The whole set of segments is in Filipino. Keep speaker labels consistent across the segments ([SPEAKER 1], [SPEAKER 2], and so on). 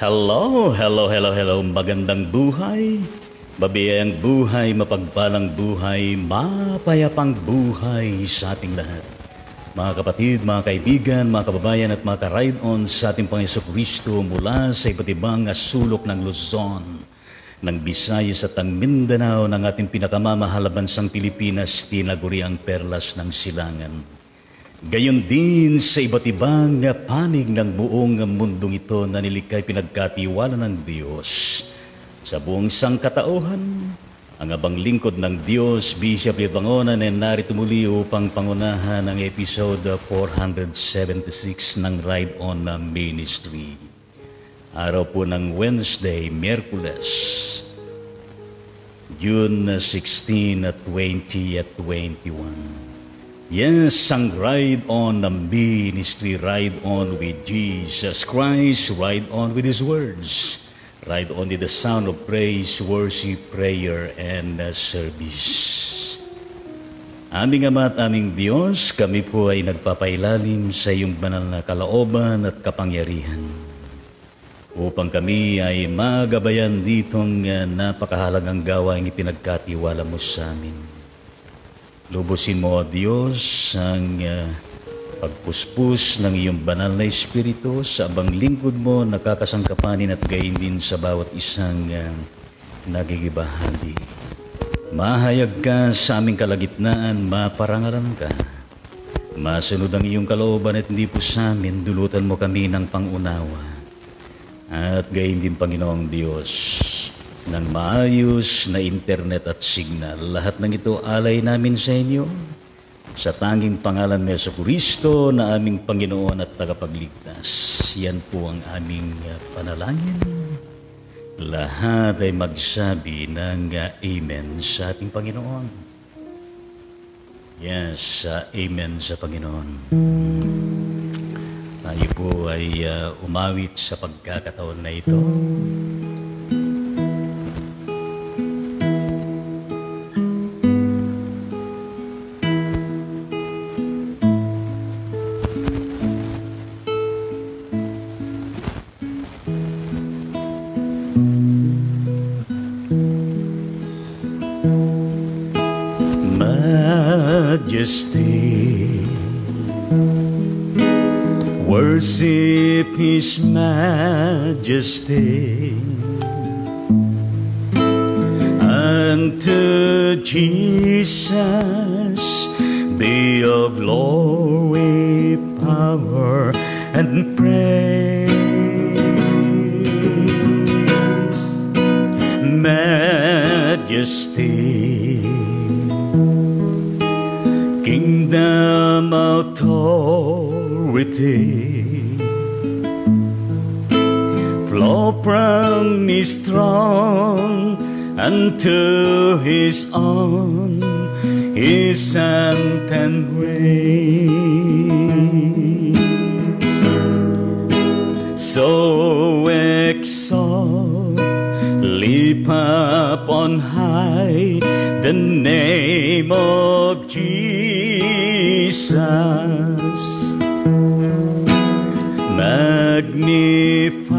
[SPEAKER 1] Hello, hello, hello, hello. Magandang buhay, mabiyayang buhay, mapagpalang buhay, mapayapang buhay sa ating lahat. Mga kapatid, mga kaibigan, mga kababayan at mga ka-ride-on sa ating Panginoon Kristo mula sa iba't ibang sulok ng Luzon, ng Visayas at ang Mindanao, ng ating pinakamamahal na bansang Pilipinas, tinaguri ang perlas ng silangan. Gayon din sa iba't ibang panig ng buong mundong ito na nilikhay pinagkatiwala ng Diyos. Sa buong sangkatauhan, ang abang lingkod ng Diyos, Bishop Libangonan, ay narito muli upang pangunahan ang episode 476 ng Ride On Ministry. Araw po ng Wednesday, Miyerkules, June 16 at 20 at 21. Yes, ang Ride On Ministry, ride on with Jesus Christ, ride on with His words, ride on with the sound of praise, worship, prayer, and service. Aming Ama at aming Diyos, kami po ay nagpapailalim sa iyong banal na kalooban at kapangyarihan upang kami ay magabayan ditong napakahalagang gawaing ipinagkatiwala mo sa amin. Lubusin mo, O Diyos, ang pagpuspos ng iyong banal na Espiritu sa abang lingkod mo, nakakasangkapanin at gayon din sa bawat isang nagigibahagi. Mahayag ka sa aming kalagitnaan, maparangalan ka. Masunod ang iyong kalooban at hindi po sa amin, dulutan mo kami ng pangunawa. At gayon din, Panginoong Diyos, ng maayos na internet at signal. Lahat ng ito alay namin sa inyo sa tanging pangalan ni Jesucristo na aming Panginoon at tagapagligtas. Yan po ang aming panalangin. Lahat ay magsabi ng Amen sa ating Panginoon. Yes, Amen sa Panginoon. Tayo po ay umawit sa pagkakataon na ito. Majesty, worship His majesty. Unto Jesus be of glory, power, and praise. Majesty, kingdom, authority, flow from His throne unto His own, His anthem reign. So exalt, lift up on high the name of Jesus. Magnify,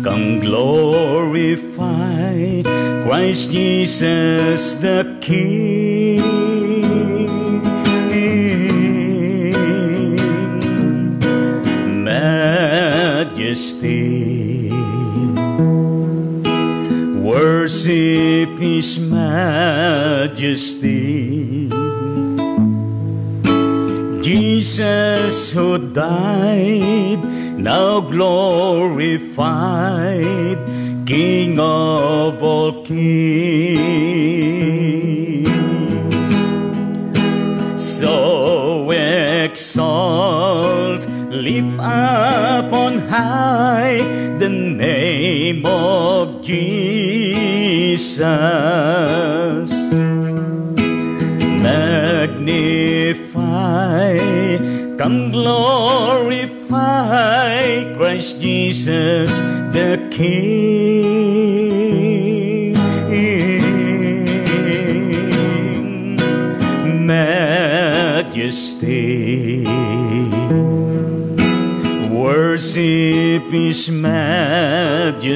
[SPEAKER 1] come glorify Christ Jesus the King. Majesty, worship His majesty. Jesus who died, now glorified, King of all kings. So exalt, lift up on high the name of Jesus. Magnify, come glorify Christ Jesus the King. Majesty, worship His majesty.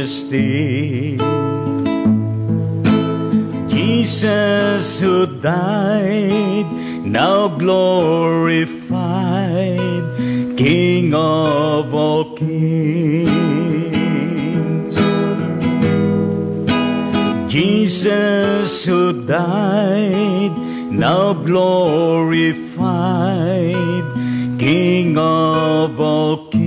[SPEAKER 1] Jesus who died, now glorified, King of all kings. Jesus who died, now glorified, King of all kings.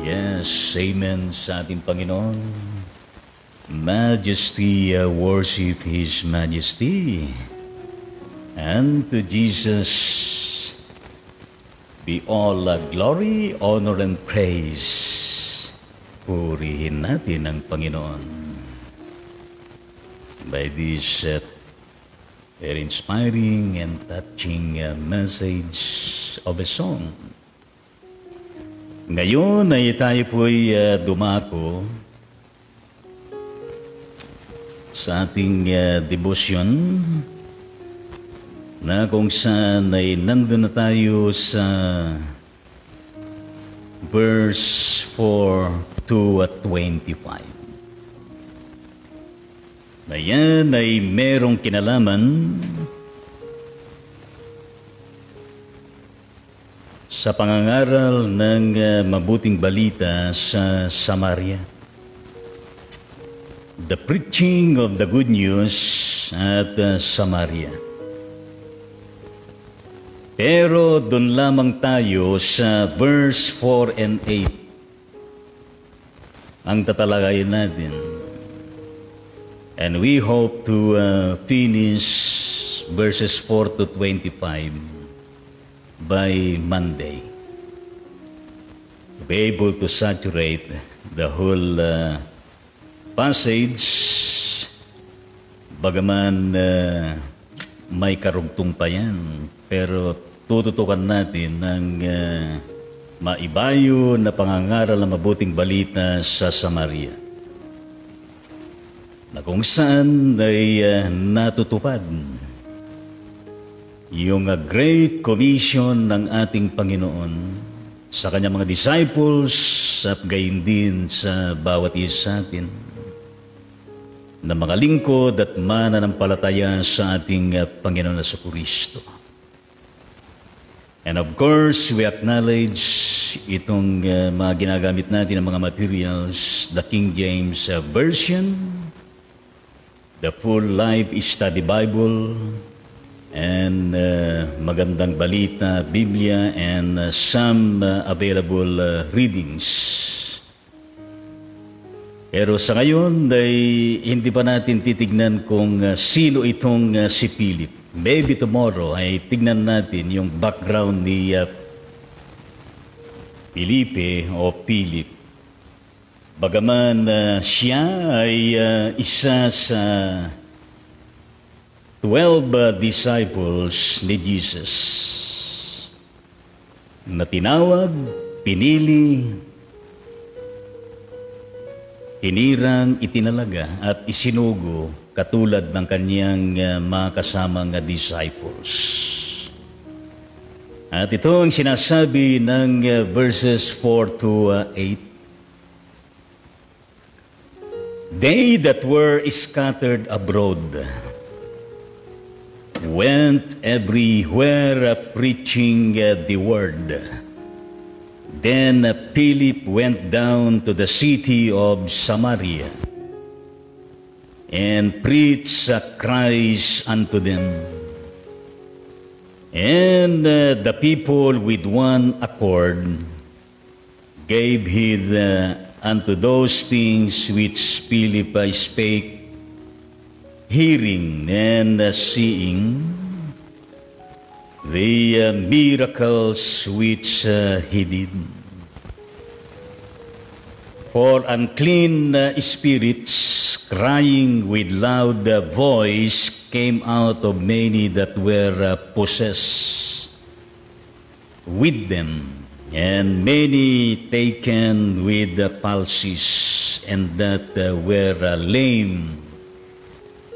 [SPEAKER 1] Yes, amen sa ating Panginoon. Majesty, worship His majesty. And to Jesus be all glory, honor, and praise. Purihin natin ang Panginoon. By this very inspiring and touching message of a song. Ngayon ay tayo po'y dumako sa ating devotion na kung saan ay nandun na tayo sa verse 4 to 25. Na yan ay merong kinalaman sa pangangaral ng mabuting balita sa Samaria. The preaching of the good news at Samaria. Pero doon lamang tayo sa verse 4 and 8 ang tatalakayin natin. And we hope to finish verses 4 to 25 by Monday. To be able to saturate the whole passage, bagaman may karugtong pa yan, pero tututukan natin ng maibayo na pangangaral ng mabuting balita sa Samaria, na kung saan ay natutupad yung Great Commission ng ating Panginoon sa kanyang mga disciples at gayon din sa bawat isa atin na mga lingkod at mananampalataya sa ating Panginoon Jesucristo. And of course, we acknowledge itong mga ginagamit natin ng mga materials, the King James Version, the Full Life Study Bible, and Magandang Balita, Biblia, and some available readings. Pero sa ngayon ay hindi pa natin titignan kung sino itong si Philip. Maybe tomorrow ay tignan natin yung background ni Felipe o Philip. Bagaman siya ay isa sa 12 disciples ni Jesus na tinawag, pinili, hinirang, itinalaga at isinugo katulad ng kanyang mga kasamang disciples. At ito ang sinasabi ng verses 4 to 8. They that were scattered abroad went everywhere preaching the word. Then Philip went down to the city of Samaria and preached Christ unto them. And the people with one accord gave heed unto those things which Philip spake, hearing and seeing the miracles which he did. For unclean spirits, crying with loud voice, came out of many that were possessed with them, and many taken with palsies, and that were lame,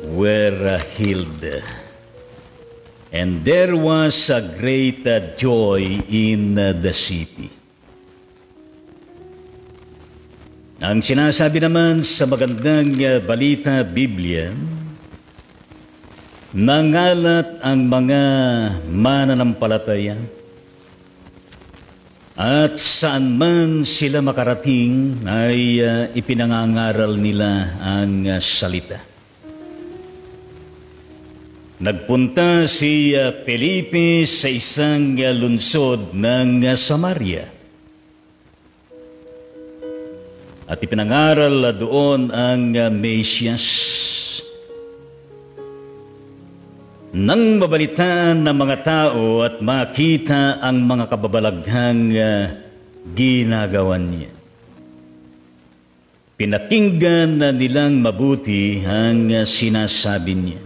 [SPEAKER 1] were healed. And there was a great joy in the city. Ang sinasabi naman sa magandang balita Biblia, nangalat ang mga mananampalataya at saan man sila makarating ay ipinangangaral nila ang salita. Nagpunta si Felipe sa isang lungsod ng Samaria. At ipinangaral doon ang Mesias. Nang mabalitaan ng mga tao at makita ang mga kababalaghang ginagawa niya, pinakinggan nilang mabuti ang sinasabi niya.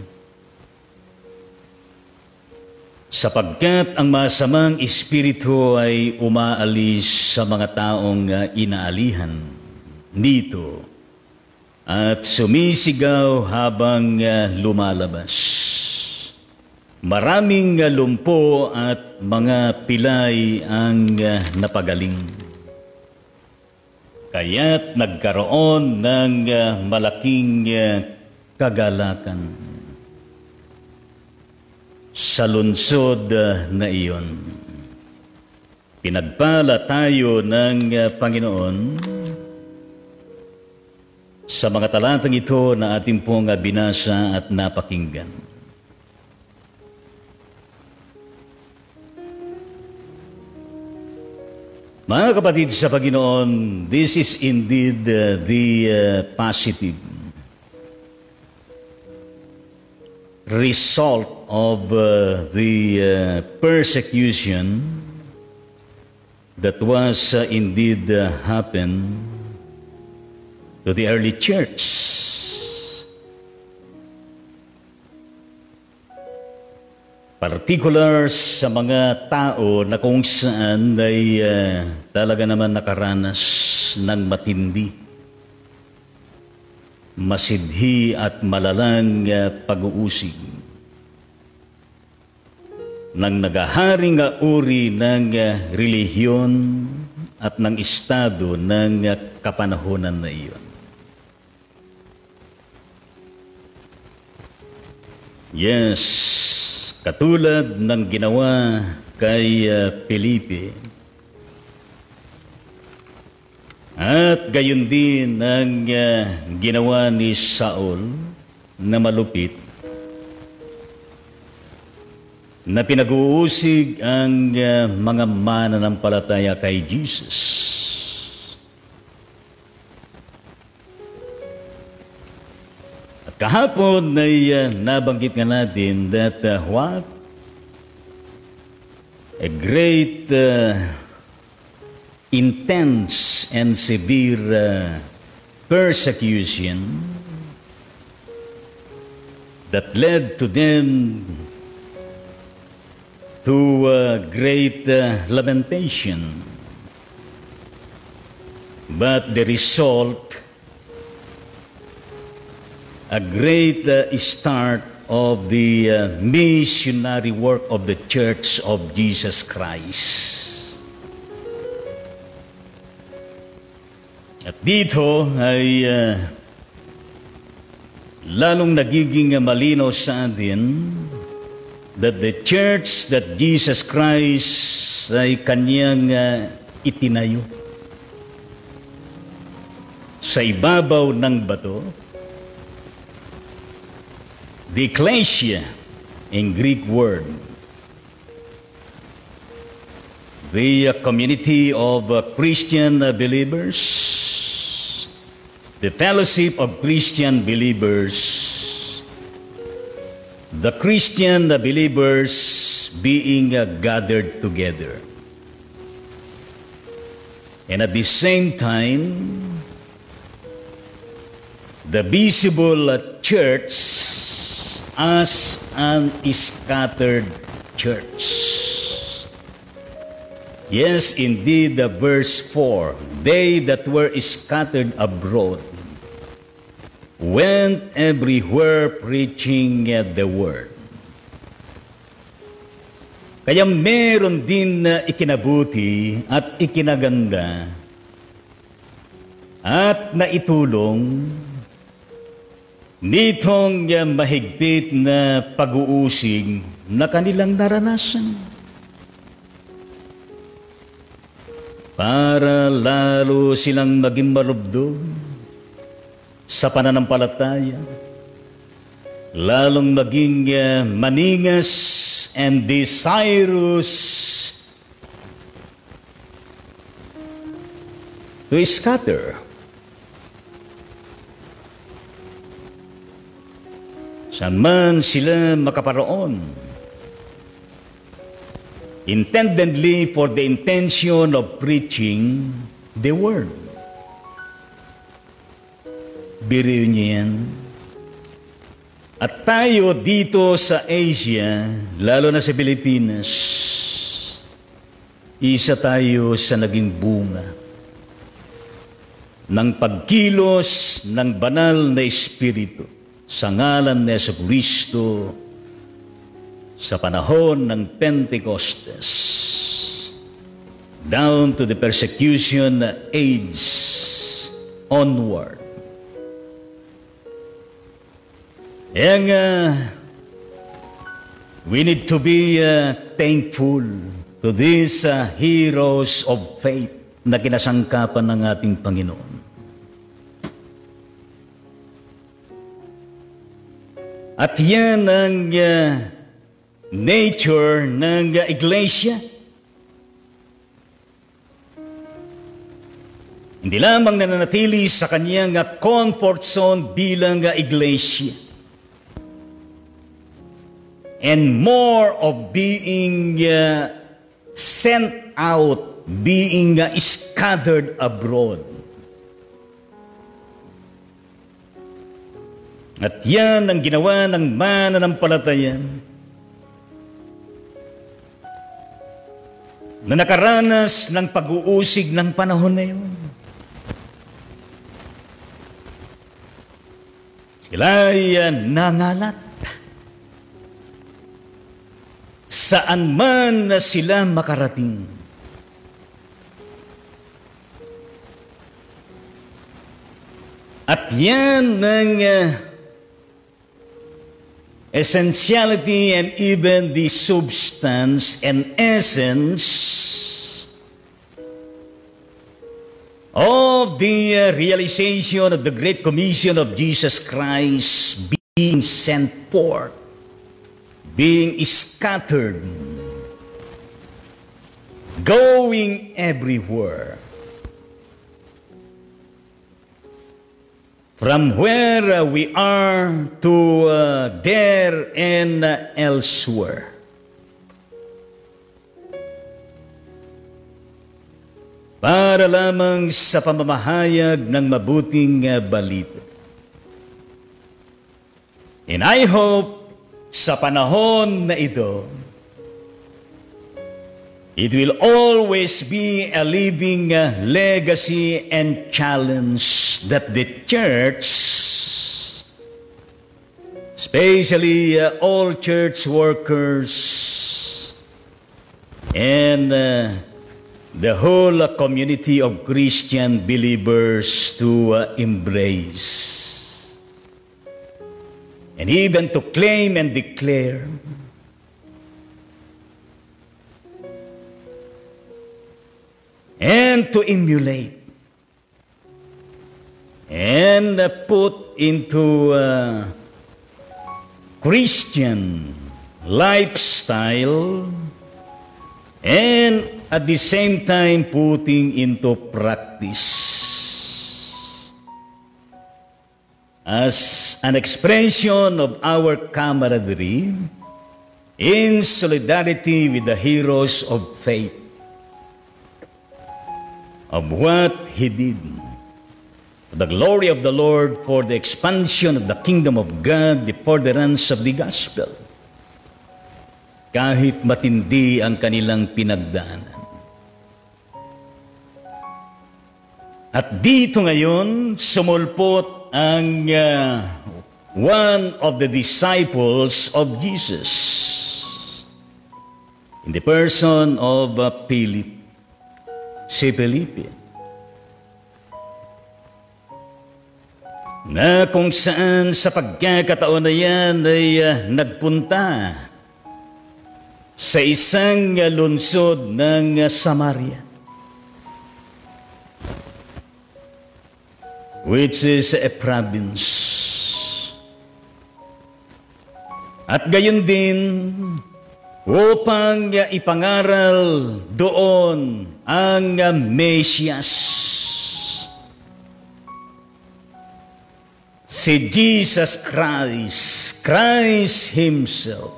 [SPEAKER 1] Sapagkat ang masamang espiritu ay umaalis sa mga taong inaalihan dito at sumisigaw habang lumalabas. Maraming lumpo at mga pilay ang napagaling. Kaya't nagkaroon ng malaking kagalakan sa lungsod na iyon. Pinagpala tayo ng Panginoon sa mga talatang ito na ating pong binasa at napakinggan. Mga kapatid sa Panginoon, this is indeed the positive result of the persecution that was indeed happened to the early church. Particular sa mga tao na kung saan ay talaga naman nakaranas ng matindi, masidhi at malalang pag-uusig ng nagaharing uri ng relihiyon at ng estado ng kapanahonan na iyon. Yes, katulad ng ginawa kay Felipe, at gayon din ang ginawa ni Saul na malupit, na pinag-uusig ang mga mananampalataya kay Jesus. Kahapon ay nabanggit nga natin that what? A great, intense and severe persecution that led to them to great lamentation. But the result, a great start of the missionary work of the Church of Jesus Christ. At dito ay lalong nagiging malinaw sa atin that the church that Jesus Christ ay kanyang itinayo sa ibabaw ng bato. The ecclesia in Greek word, the community of Christian believers, the fellowship of Christian believers, the Christian believers being gathered together. And at the same time, the visible church as an scattered church. Yes, indeed, verse 4, they that were scattered abroad went everywhere preaching the word. Kaya meron din na ikinabuti at ikinaganda at naitulong nitong mahigpit na pag-uusig na kanilang naranasan. Para lalo silang maging marubdo sa pananampalataya, lalong maging maningas and desirous to scatter. Saan man sila makaparoon, intendedly for the intention of preaching the word. Biro niyo yan. At tayo dito sa Asia, lalo na sa Pilipinas, isa tayo sa naging bunga ng pagkilos ng banal na Espiritu sa ngalan ni Jesucristo sa panahon ng Pentecostes down to the persecution age onward. We need to be thankful to these heroes of faith na kinasangkapan ng ating Panginoon. At yan ang nature ng iglesia. Hindi lamang nananatili sa kanyang comfort zone bilang iglesia, and more of being sent out, being scattered abroad. At yan ang ginawa ng mananampalataya na nakaranas ng pag-uusig ng panahon na yun. Sila ay nangalat. Saan man na sila makarating. At yan ang essentiality and even the substance and essence of the realization of the Great Commission of Jesus Christ being sent forth, being scattered, going everywhere. From where we are to there and elsewhere. Para lamang sa pamamahayag ng mabuting balita. And I hope sa panahon na ito, it will always be a living legacy and challenge that the church, especially all church workers and the whole community of Christian believers to embrace and even to claim and declare. And to emulate and put into Christian lifestyle, and at the same time putting into practice as an expression of our camaraderie in solidarity with the heroes of faith, of what He did, for the glory of the Lord, for the expansion of the kingdom of God, the furtherance of the gospel, kahit matindi ang kanilang pinagdaanan. At dito ngayon, sumulpot ang one of the disciples of Jesus in the person of Philip, si Felipe, na kung saan sa pagkakataon na yan ay nagpunta sa isang lungsod ng Samaria, which is a province. At gayon din, upang ipangaral doon ang Mesias, si Jesus Christ, Christ Himself,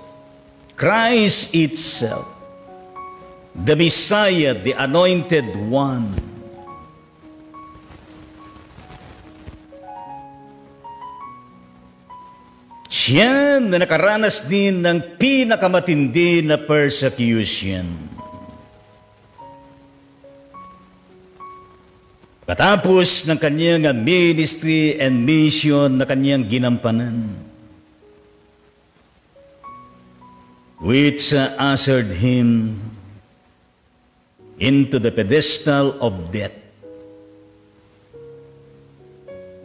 [SPEAKER 1] Christ itself, the Messiah, the Anointed One. Siya na nakaranas din ng pinakamatindi na persecution. Katapos ng kanyang ministry and mission na kanyang ginampanan, which ushered him into the pedestal of death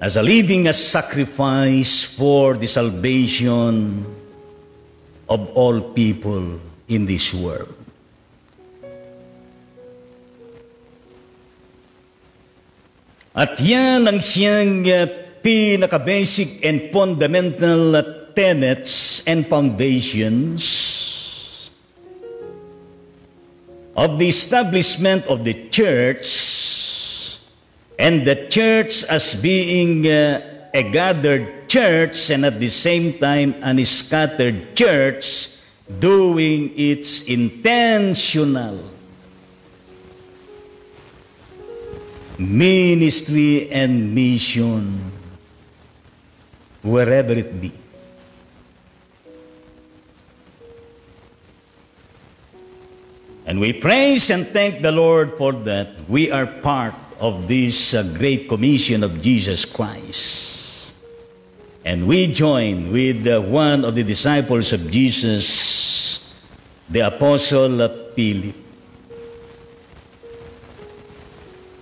[SPEAKER 1] as a living sacrifice for the salvation of all people in this world. At yan ang siyang pinaka-basic and fundamental tenets and foundations of the establishment of the church, and the church as being a gathered church and at the same time an scattered church doing its intentional ministry and mission wherever it be. And we praise and thank the Lord for that. We are part of this great commission of Jesus Christ. And we join with one of the disciples of Jesus, the Apostle Philip,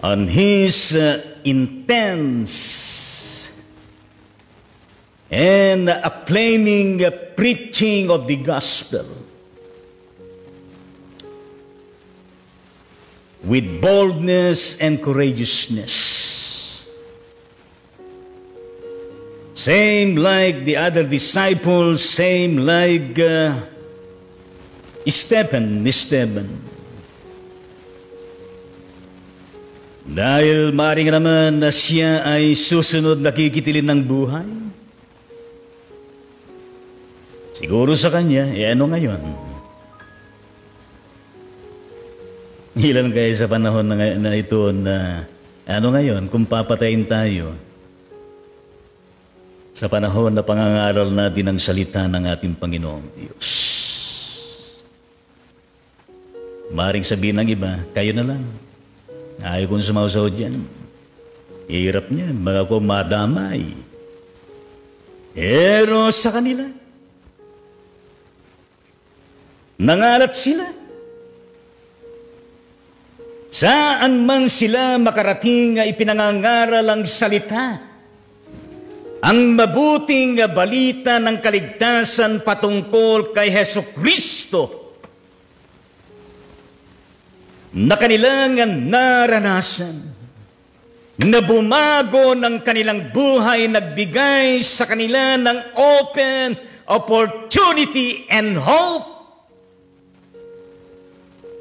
[SPEAKER 1] on his intense and acclaiming preaching of the gospel with boldness and courageousness. Same like the other disciples, same like Stephen. Dahil maaaring naman na siya ay susunod na kikitilin ng buhay. Siguro sa kanya, ano ngayon? Ilan kayo sa panahon na ito na ano ngayon, kung papatayin tayo sa panahon na pangangaral natin ang salita ng ating Panginoong Diyos. Maring sabihin ng iba, kayo na lang. Ayaw kong sumausaw dyan. Hirap niyan, mga ko madamay. Pero sa kanila, nangalat sila. Saan man sila makarating ipinangangaral ang salita, ang mabuting balita ng kaligtasan patungkol kay Hesukristo na kanilang naranasan, na bumago ng kanilang buhay, nagbigay sa kanila ng open opportunity and hope.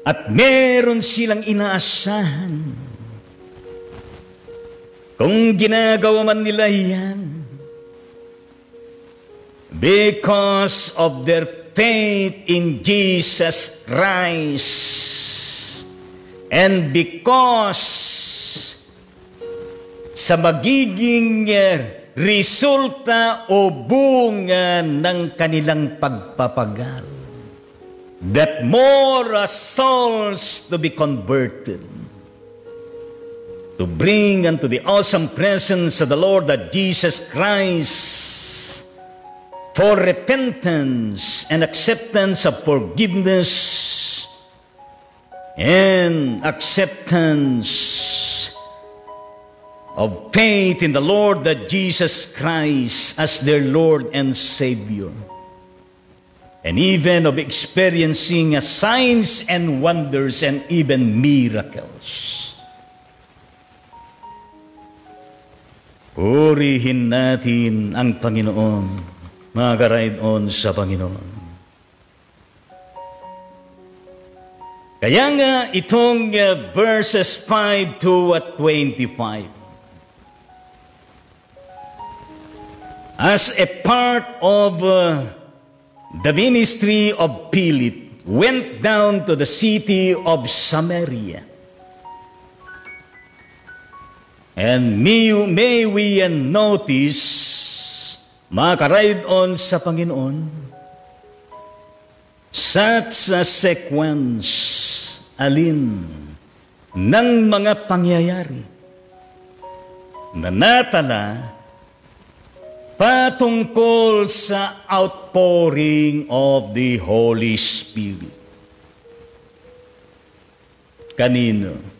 [SPEAKER 1] At meron silang inaasahan. Kung ginagawa man nila yan, because of their faith in Jesus Christ, and because sa magiging resulta o bunga ng kanilang pagpapagal, that more souls to be converted. to bring unto the awesome presence of the Lord that Jesus Christ for repentance and acceptance of forgiveness and acceptance of faith in the Lord that Jesus Christ as their Lord and Savior, and even of experiencing signs and wonders and even miracles. Purihin natin ang Panginoon, mga karaidon sa Panginoon. Kaya nga itong verses 5 to 25, as a part of the ministry of Philip, went down to the city of Samaria. And may we notice, mga karaidon sa Panginoon, such a sequence, alin, ng mga pangyayari na natala patungkol sa outpouring of the Holy Spirit. Kanino?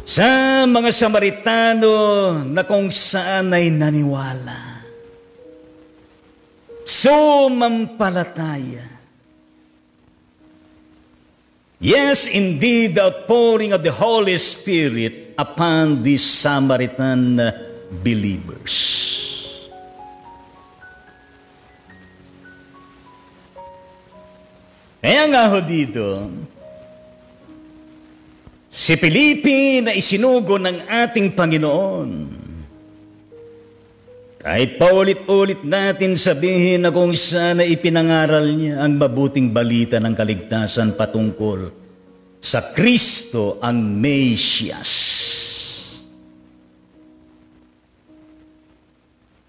[SPEAKER 1] Sa mga Samaritano na kung saan ay naniwala, sumampalataya. Yes, indeed, the outpouring of the Holy Spirit upon these Samaritan believers. Kaya nga ho dito, si Felipe na isinugo ng ating Panginoon, kahit paulit-ulit natin sabihin na kung saan na ipinangaral niya ang mabuting balita ng kaligtasan patungkol sa Kristo ang Mesiyas.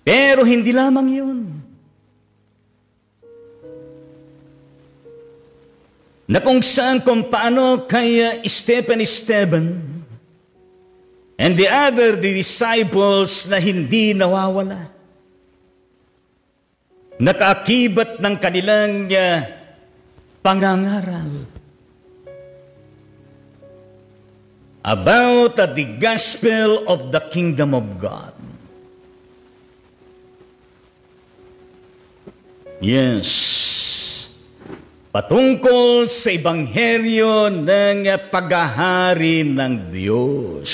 [SPEAKER 1] Pero hindi lamang yun. Na kung saan kung paano kay Stephen and the other disciples na hindi nawawala, nakaakibat ng kanilang pangangaral about the gospel of the kingdom of God. Yes, patungkol sa ebanghelyo ng paghahari ng Diyos,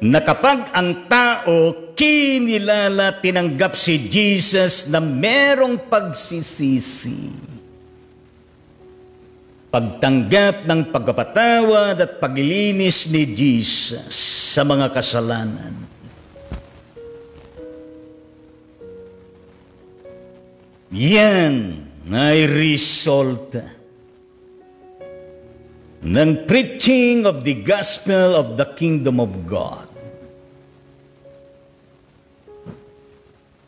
[SPEAKER 1] na kapag ang tao kinilala, tinanggap si Jesus na merong pagsisisi, pagtanggap ng pagpapatawad at paglilinis ni Jesus sa mga kasalanan, yan ay result ng preaching of the gospel of the kingdom of God.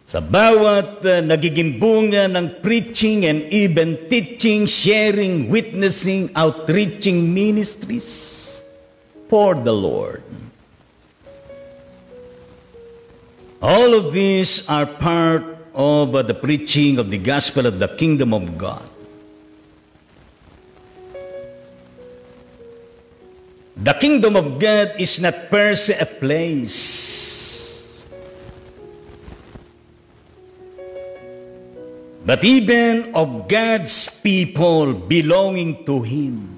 [SPEAKER 1] Sa bawat nagiging bunga ng preaching and even teaching, sharing, witnessing, outreaching ministries for the Lord. All of these are part of the preaching of the gospel of the kingdom of God. The kingdom of God is not per se a place, but even of God's people belonging to Him.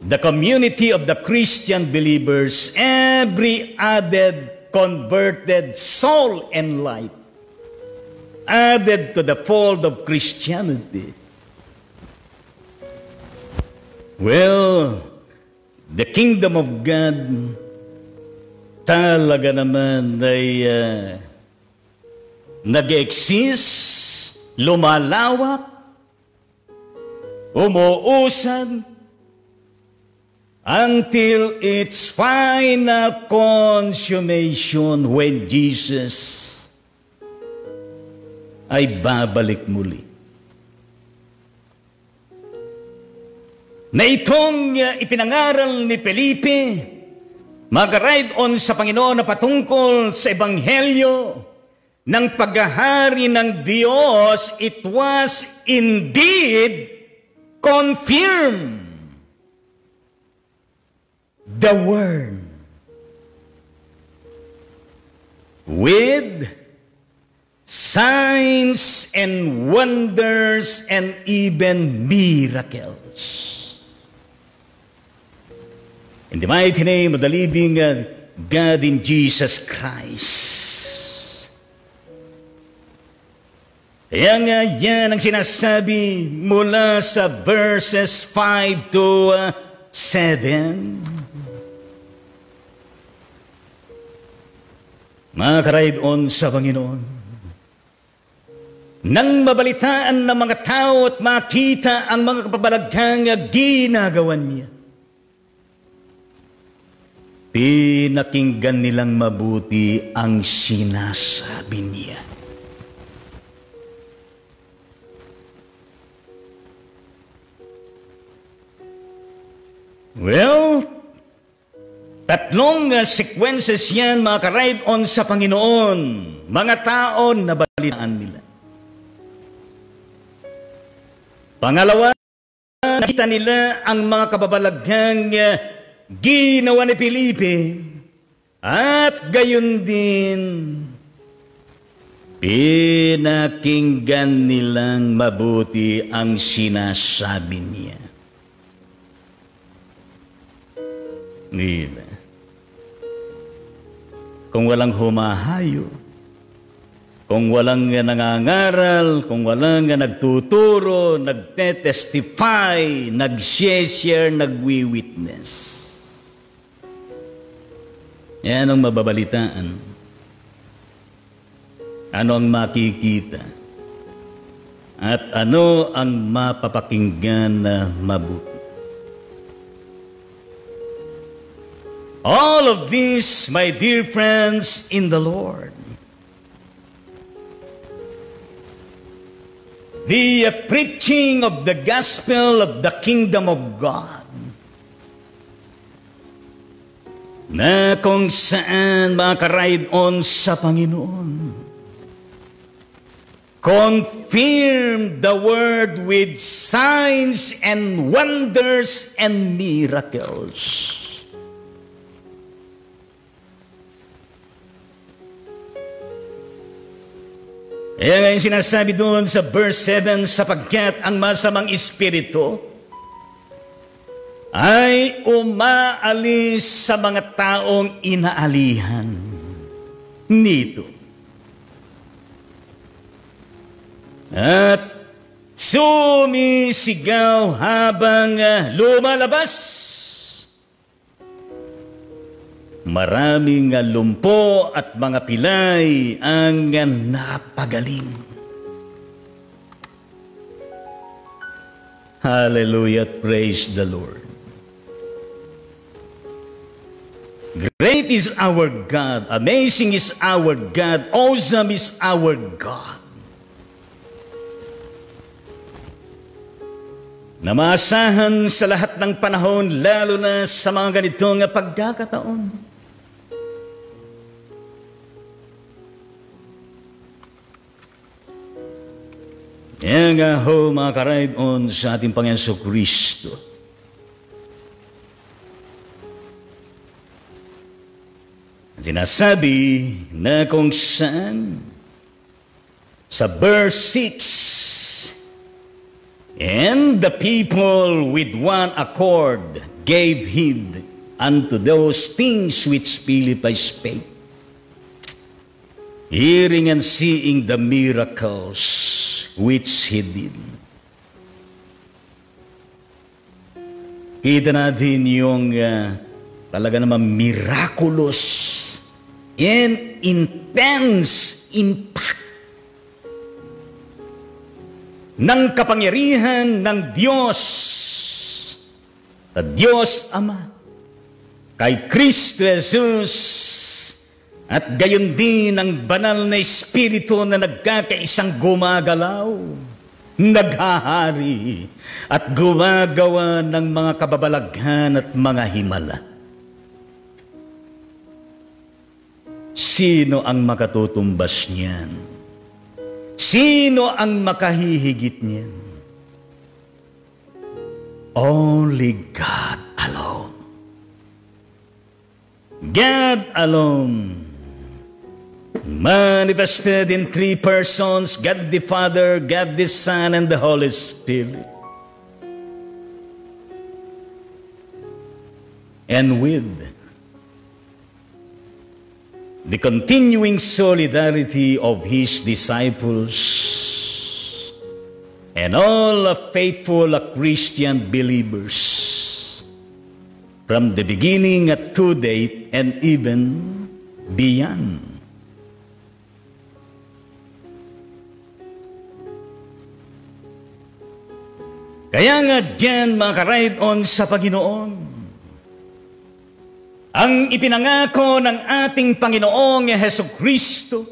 [SPEAKER 1] The community of the Christian believers, every added converted soul and life, added to the fold of Christianity. Well, the kingdom of God talaga naman ay nag-exist, lumalawak, umuusad, until its final consummation when Jesus ay babalik muli. na itong ipinangaral ni Felipe, mag-ride on sa Panginoon na patungkol sa Ebanghelyo ng paghahari ng Diyos, it was indeed confirmed. The Word with signs and wonders and even miracles. In the mighty name of the living God in Jesus Christ. Kaya nga yan ang sinasabi mula sa verses 5 to 7. Mga ka-ride on sa Panginoon, nang mabalitaan ng mga tao at makita ang mga kapabalaghang ginagawan niya, pinakinggan nilang mabuti ang sinasabi niya. Well, tatlong sequences yan, mga ka-ride on sa Panginoon. Mga tao na balitaan nila. Pangalawa, nakita nila ang mga kababalaghang ginawa ni Felipe, at gayon din, pinakinggan nilang mabuti ang sinasabi niya. Diba? Kung walang humahayo, kung walang nangangaral, kung walang nagtuturo, nagte-testify, nag-share, nagwi-witness, yan ang mababalitaan. Ano ang makikita? At ano ang mapapakinggan na mabuti? All of this, my dear friends in the Lord, the preaching of the gospel of the kingdom of God, na kung saan maka-ride on sa Panginoon, confirm the word with signs and wonders and miracles. Kaya ngayon sinasabi doon sa verse 7, sapagkat ang masamang espiritu ay umaalis sa mga taong inaalihan nito. At sumisigaw habang lumalabas. Maraming lumpo at mga pilay ang napagaling. Hallelujah, praise the Lord. Great is our God, amazing is our God, awesome is our God. Na maasahan sa lahat ng panahon, lalo na sa mga ganitong pagkakataon. Yan nga ho, mga ka-ride on sa ating Panginoon Kristo. Sinasabi na kung saan sa verse 6, and the people with one accord gave heed unto those things which Philip spake, hearing and seeing the miracles which he did. Kita natin yung talaga naman miraculous and intense impact ng kapangyarihan ng Diyos, sa Diyos Ama, kay Kristo Jesus, at gayon din ang banal na Espiritu na nagkakaisang gumagalaw naghahari at gumagawa ng mga kababalaghan at mga himala. Sino ang makatutumbas niyan? Sino ang makahihigit niyan? Only God alone. God alone, manifested in three persons, God the Father, God the Son, and the Holy Spirit. And with the continuing solidarity of His disciples and all of faithful Christian believers from the beginning to date and even beyond. Kaya nga dyan, mga ka-ride-on sa Panginoon, ang ipinangako ng ating Panginoong Hesukristo,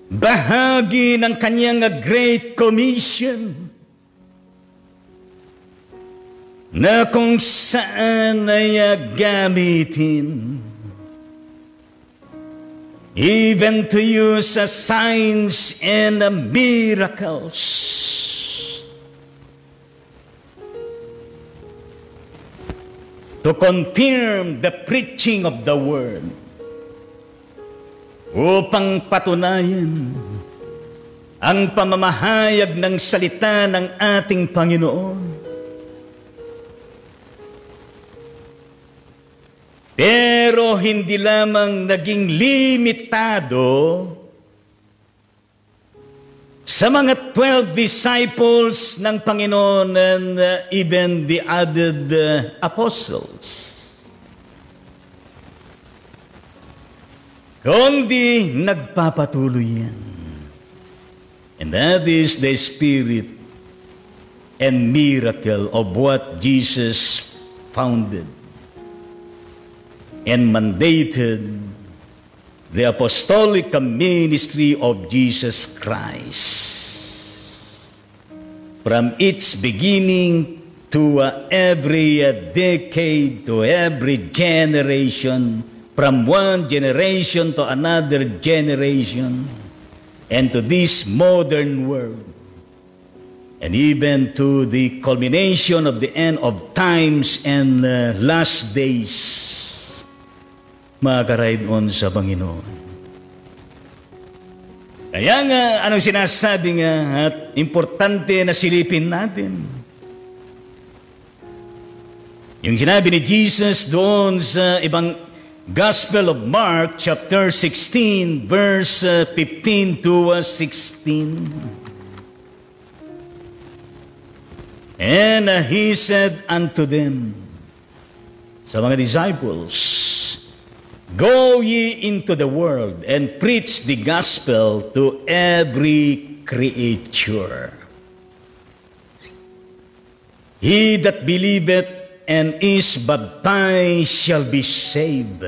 [SPEAKER 1] bahagi ng kanyang Great Commission, na kung saan ay gamitin even to use signs and miracles to confirm the preaching of the word, upang patunayan ang pamamahayag ng salita ng ating Panginoon. Pero hindi lamang naging limitado sa mga 12 disciples ng Panginoon and even the added apostles, kundi nagpapatuloy yan. And that is the spirit and miracle of what Jesus founded and mandated the apostolic ministry of Jesus Christ. From its beginning to every decade, to every generation, from one generation to another generation, and to this modern world, and even to the culmination of the end of times and last days, mga ka-ride-on sa Panginoon. Kaya nga, anong sinasabi nga at importante na silipin natin? Yung sinabi ni Jesus doon sa ibang Gospel of Mark, chapter 16, verse 15 to 16. And He said unto them, sa mga disciples, "Go ye into the world and preach the gospel to every creature. He that believeth and is baptized shall be saved,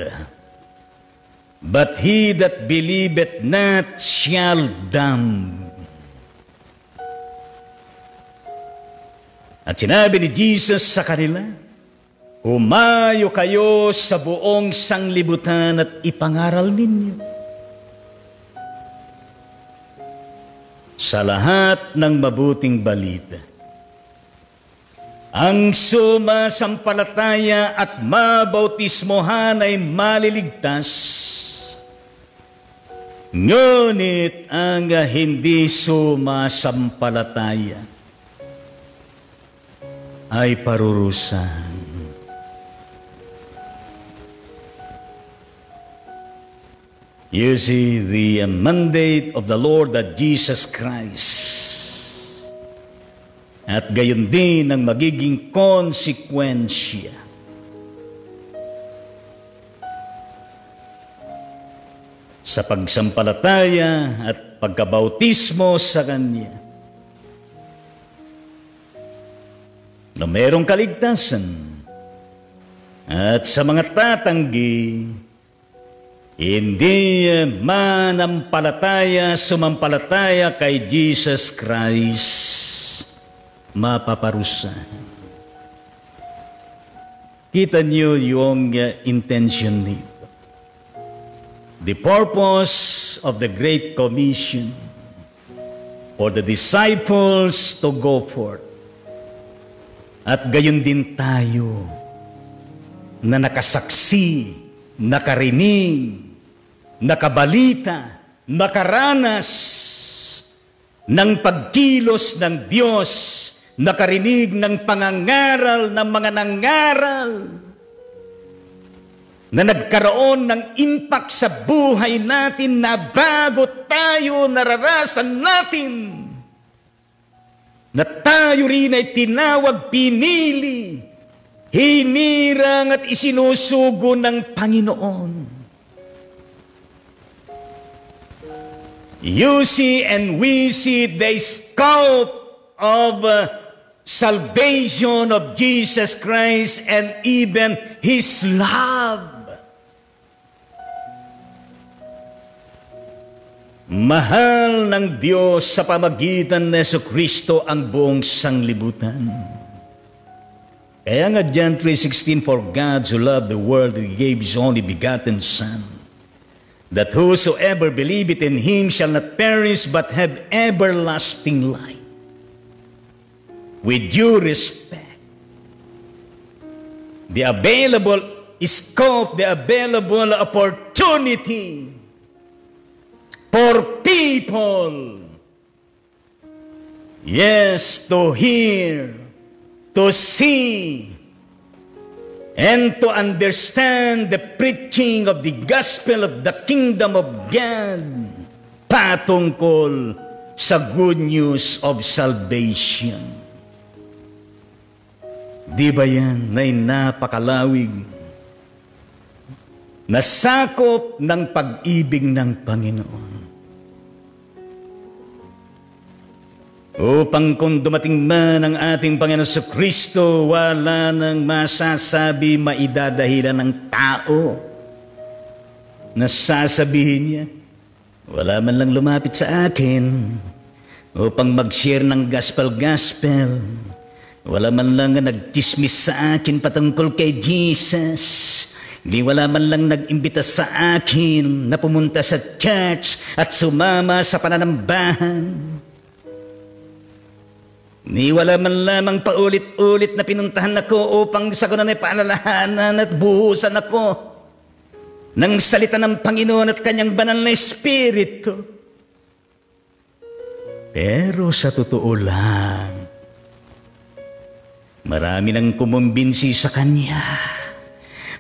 [SPEAKER 1] but he that believeth not shall damn." At sinabi ni Jesus sa kanila, "Humayo kayo sa buong sanglibutan at ipangaral ninyo sa lahat ng mabuting balita. Ang sumasampalataya at mabautismohan ay maliligtas, ngunit ang hindi sumasampalataya ay parurusahan." You see, the mandate of the Lord that Jesus Christ, at gayon din ang magiging konsekwensya sa pagsampalataya at pagkabautismo sa Kanya, na mayroong kaligtasan, at sa mga tatanggi, hindi manampalataya, sumampalataya kay Jesus Christ, mapaparusahan. Kita niyo yung intention nito. The purpose of the Great Commission for the disciples to go forth. At gayon din tayo na nakasaksi, nakarinig, nakabalita, nakaranas ng pagkilos ng Diyos, nakarinig ng pangangaral ng mga nangaral na nagkaroon ng impact sa buhay natin na bago tayo nararasan natin, na tayo rin ay tinawag, pinili, hinirang at isinusugo ng Panginoon. You see and we see the scope of salvation of Jesus Christ and even His love. Mahal ng Diyos sa pamagitan ng Jesucristo ang buong sanglibutan. Kaya nga John 3:16, for God so loved the world that He gave His only begotten Son, that whosoever believeth in Him shall not perish but have everlasting life. With due respect, the available scope, the available opportunity for people, yes, to hear, to see, and to understand the preaching of the gospel of the kingdom of God patungkol sa good news of salvation. Di ba yan na napakalawig, nasakop ng pag-ibig ng Panginoon? Upang kung dumating man ang ating Panginoon sa Kristo, wala nang masasabi, maidadahilan ng tao na sasabihin niya, wala man lang lumapit sa akin upang mag-share ng gospel. Wala man lang nagchismis sa akin patungkol kay Jesus. Wala man lang nag-imbita sa akin na pumunta sa church at sumama sa pananambahan. Wala man lamang paulit-ulit na pinuntahan ako upang sa kunan ay paalalahanan at buhusan ako ng salita ng Panginoon at Kanyang banal na Espiritu. Pero sa totoo lang, marami nang kumumbinsi sa Kanya.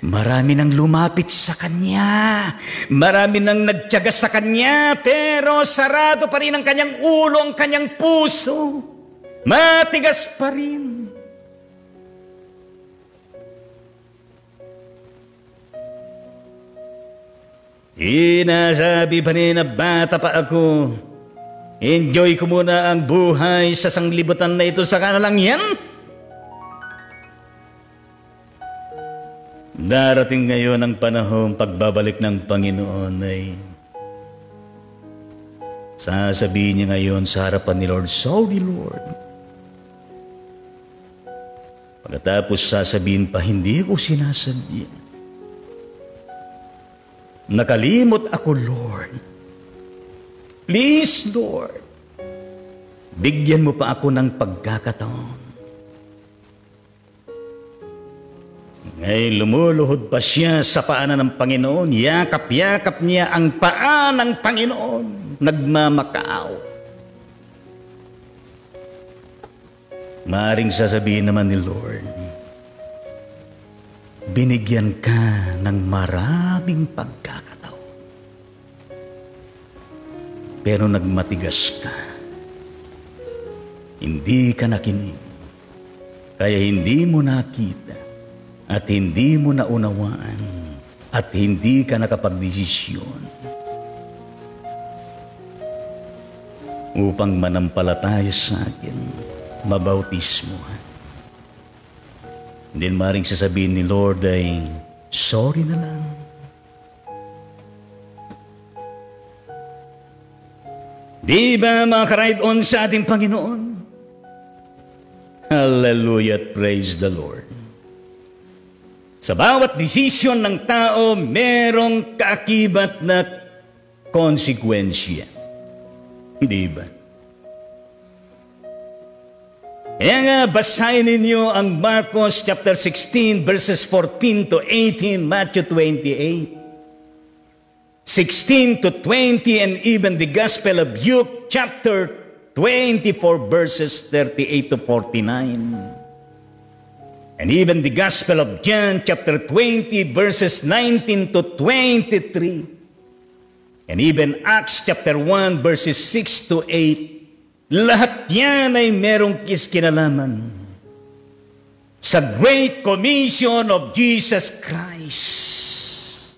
[SPEAKER 1] Marami nang lumapit sa Kanya. Marami nang nagtiyaga sa Kanya. Pero sarado pa rin ang Kanyang ulo, ang Kanyang puso. Matigas pa rin. Inasabi pa rin na bata pa ako, enjoy ko muna ang buhay sa sanglibutan na ito, saka na lang yan. Darating ngayon ang panahon, pagbabalik ng Panginoon ay sasabihin niya ngayon sa harapan ni Lord, sorry Lord. Pagkatapos sasabihin pa, hindi ko sinasadya. Nakalimot ako, Lord. Please, Lord. Bigyan mo pa ako ng pagkakataon. Ngay lumuluhod pa siya sa paanan ng Panginoon. Yakap-yakap niya ang paa ng Panginoon. Nagmamakaaw. Maaring sasabihin naman ni Lord, binigyan ka ng maraming pagkakataon. Pero nagmatigas ka. Hindi ka nakinig. Kaya hindi mo nakita. At hindi mo naunawaan at hindi ka nakapagdesisyon upang manampalataya sa akin, mabautismo. Then maring sasabihin ni Lord ay, sorry na lang. Di ba mga ka-ride-on sa ating Panginoon? Hallelujah at praise the Lord. Sa bawat desisyon ng tao, merong kaakibat na konsekwensya. Di ba? Kaya nga, basahin ninyo ang Marcos chapter 16, verses 14 to 18, Matthew 28, 16 to 20, and even the Gospel of Luke chapter 24, verses 38 to 49. And even the Gospel of John chapter 20, verses 19 to 23. And even Acts chapter 1, verses 6 to 8. Lahat yan ay merong kinalaman sa Great Commission of Jesus Christ.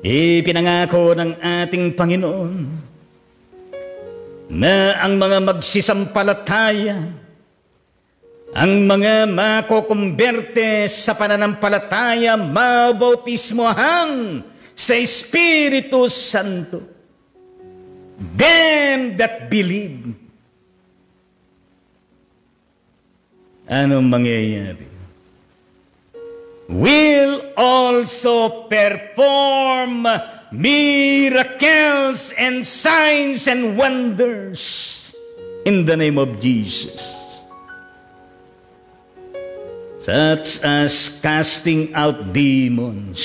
[SPEAKER 1] Ipinangako ng ating Panginoon na ang mga magsisampalataya, ang mga makukumberte sa pananampalataya, mabautismohan sa Espiritu Santo. Them that believe. Anong mangyayari? Will also perform miracles and signs and wonders in the name of Jesus. Such as casting out demons.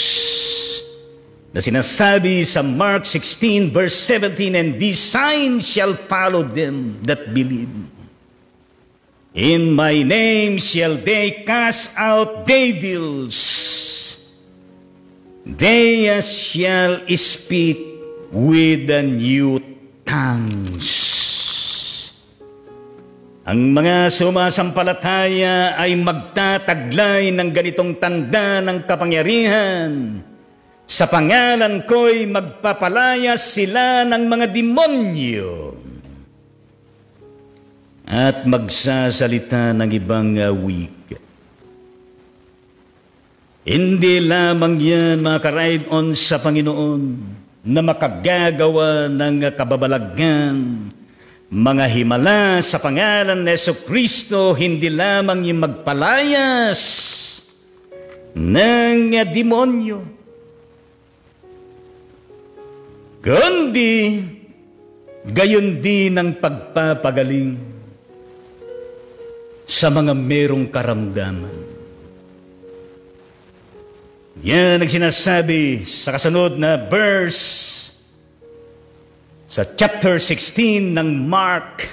[SPEAKER 1] Na sinasabi sa Mark 16 verse 17, and these signs shall follow them that believe. In my name shall they cast out devils. They shall speak with the new tongues. Ang mga sumasampalataya ay magtataglay ng ganitong tanda ng kapangyarihan. Sa pangalan ko'y magpapalayas sila ng mga demonyo at magsasalita ng ibang wika. Hindi lamang yan mga ka-ride-on sa Panginoon na makagagawa ng kababalagan, mga himala sa pangalan ni Jesucristo, hindi lamang yung magpalayas ng demonyo, kundi gayon din ang pagpapagaling sa mga merong karamdaman. Yan ang sinasabi sa kasunod na verse sa chapter 16 ng Mark.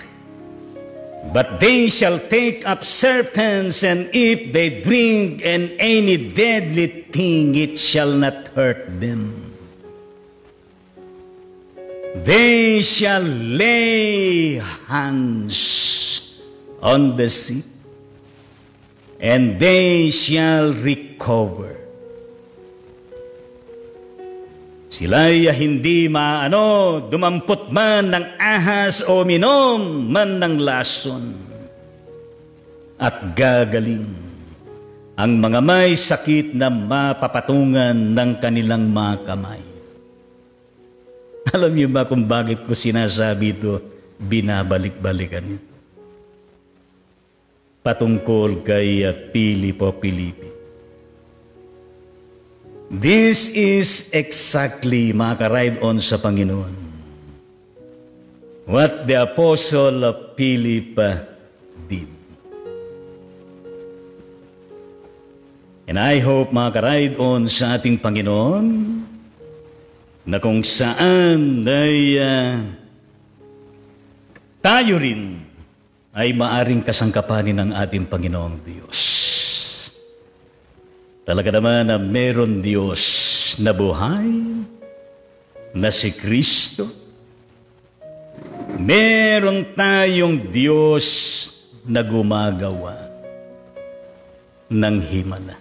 [SPEAKER 1] But they shall take up serpents, and if they drink and any deadly thing, it shall not hurt them. They shall lay hands on the sick, and they shall recover. Sila'y hindi dumampot man ng ahas o minom man ng lason, at gagaling ang mga may sakit na mapapatungan ng kanilang mga kamay. Alam niyo ba kung bakit ko sinasabi ito, binabalik-balikan ito? Patungkol kay Pilipi. This is exactly, mga ka-ride-on sa Panginoon, what the Apostle of Philip did. And I hope, mga ka-ride-on sa ating Panginoon, na kung saan ay tayo rin ay maaring kasangkapanin ng ating Panginoong Diyos. Talaga naman na meron Diyos na buhay, na si Kristo. Meron tayong Diyos na gumagawa ng himala.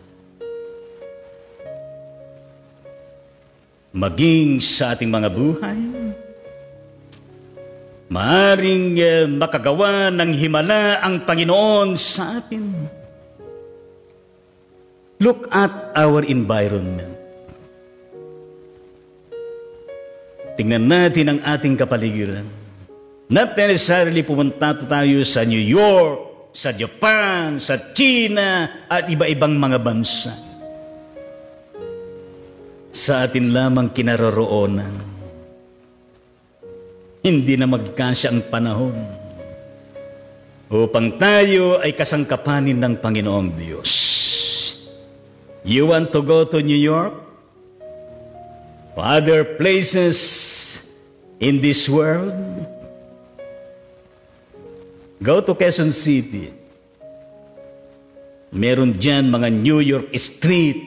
[SPEAKER 1] Maging sa ating mga buhay, maaring makagawa ng himala ang Panginoon sa atin. Look at our environment. Tingnan natin ang ating kapaligiran. Not necessarily pumunta tayo sa New York, sa Japan, sa China, at iba-ibang mga bansa. Sa atin lamang kinaroroonan. Hindi na magkasya ang panahon upang tayo ay kasangkapanin ng Panginoong Diyos. You want to go to New York? Other places in this world? Go to Quezon City. Meron dyan mga New York Street,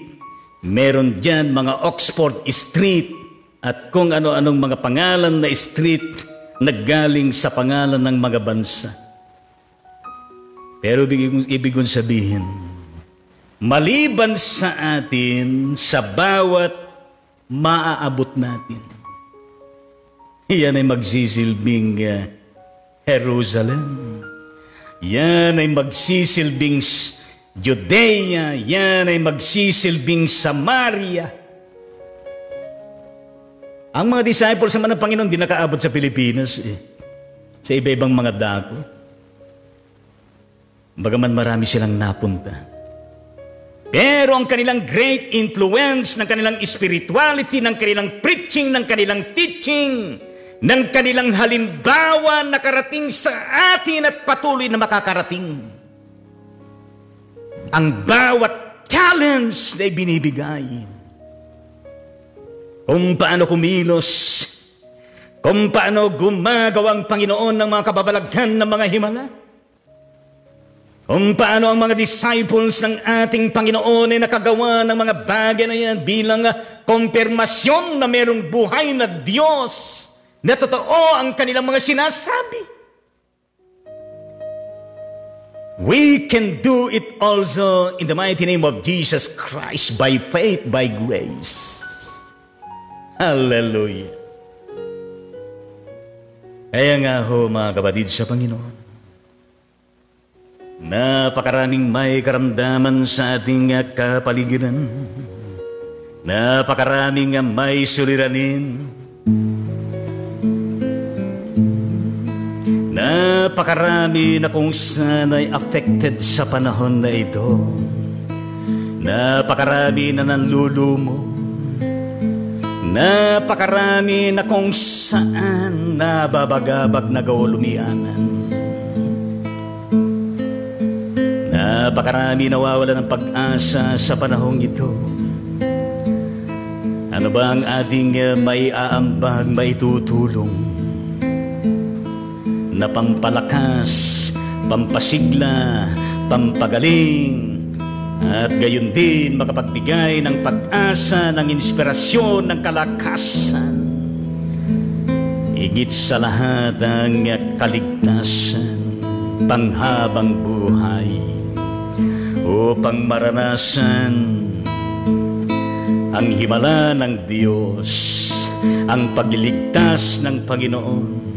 [SPEAKER 1] meron dyan mga Oxford Street, at kung ano-anong mga pangalan na street naggaling sa pangalan ng mga bansa. Pero ibig kong sabihin, maliban sa atin, sa bawat maaabot natin, yan ay magsisilbing Jerusalem. Yan ay magsisilbing Judea. Yan ay magsisilbing Samaria. Ang mga disciples naman ng Panginoon di nakaabot sa Pilipinas sa iba-ibang mga dako. Bagaman marami silang napunta. Pero ang kanilang great influence, ng kanilang spirituality, ng kanilang preaching, ng kanilang teaching, ng kanilang halimbawa nakarating sa atin at patuloy na makakarating. Ang bawat challenge na ibinibigay. Kung paano kumilos, kung paano gumagawang Panginoon ng mga kababalaghan ng mga himala, kung paano ang mga disciples ng ating Panginoon ay nakagawa ng mga bagay na yan bilang konfirmasyon na mayroong buhay na Diyos na totoo ang kanilang mga sinasabi. We can do it also in the mighty name of Jesus Christ by faith, by grace. Hallelujah. Kaya nga ho mga kapatid sa Panginoon, napakaraming may karamdaman sa ating kapaligiran. Napakaraming may suliranin. Napakarami na kung saan ay affected sa panahon na ito. Napakarami na nanlulumo. Napakarami na kung saan nababagabag na gaulumianan. Napakarami nawawala ng pag-asa sa panahong ito. Ano ba ang ating may aambag, may tutulong na pampalakas, pampasigla, pampagaling, at gayon din makapagbigay ng pag-asa, ng inspirasyon, ng kalakasan, higit sa lahat ang kaligtasan, panghabang buhay, upang maranasan ang himala ng Diyos, ang pagliligtas ng Panginoon,